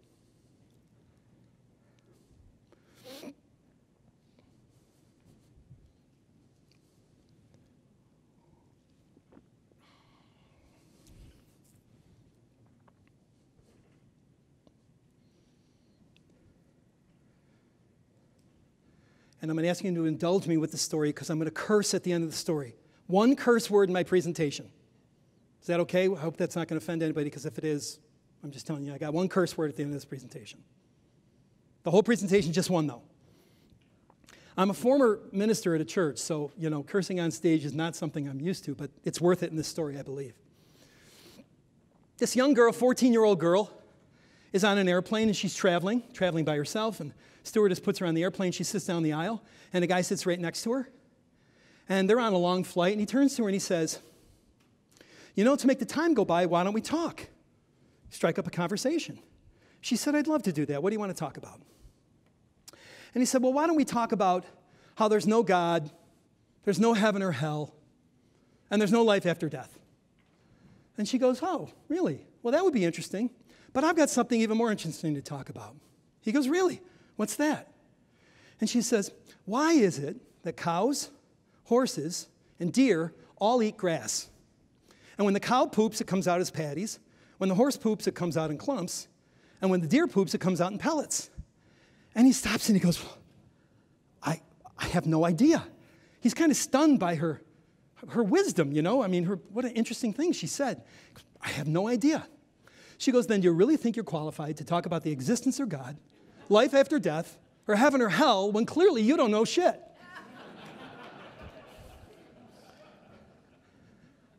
And I'm going to ask you to indulge me with the story because I'm going to curse at the end of the story. One curse word in my presentation. Is that okay? I hope that's not going to offend anybody, because if it is, I'm just telling you, I got one curse word at the end of this presentation. The whole presentation, just one, though. I'm a former minister at a church, so, cursing on stage is not something I'm used to, but it's worth it in this story, I believe. This young girl, 14-year-old girl, is on an airplane, and she's traveling by herself, and stewardess puts her on the airplane. She sits down the aisle, and a guy sits right next to her, and they're on a long flight, and he turns to her and he says, to make the time go by, why don't we talk? Strike up a conversation. She said, I'd love to do that. What do you want to talk about? And he said, well, why don't we talk about how there's no God, there's no heaven or hell, and there's no life after death? And she goes, oh, really? Well, that would be interesting, but I've got something even more interesting to talk about. He goes, really? What's that? And she says, why is it that cows, horses, and deer all eat grass? And when the cow poops, it comes out as patties. When the horse poops, it comes out in clumps. And when the deer poops, it comes out in pellets. And he stops and he goes, I have no idea. He's kind of stunned by her wisdom, what an interesting thing she said. I have no idea. She goes, then do you really think you're qualified to talk about the existence of God, life after death, or heaven or hell, when clearly you don't know shit?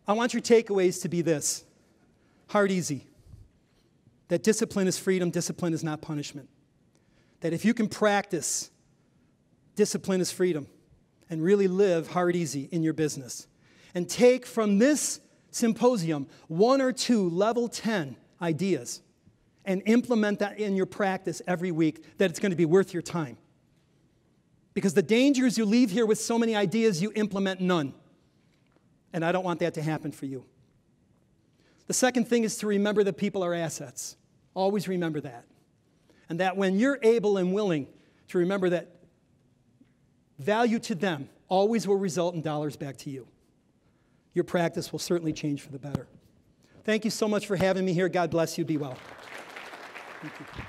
I want your takeaways to be this. Hard, easy. That discipline is freedom, discipline is not punishment. That if you can practice discipline is freedom and really live hard, easy in your business, and take from this symposium 1 or 2 level 10 ideas and implement that in your practice every week, that it's going to be worth your time. Because the danger is you leave here with so many ideas, you implement none. And I don't want that to happen for you. The second thing is to remember that people are assets. Always remember that. And that when you're able and willing to remember that value to them always will result in dollars back to you, your practice will certainly change for the better. Thank you so much for having me here. God bless you. Be well. Thank you.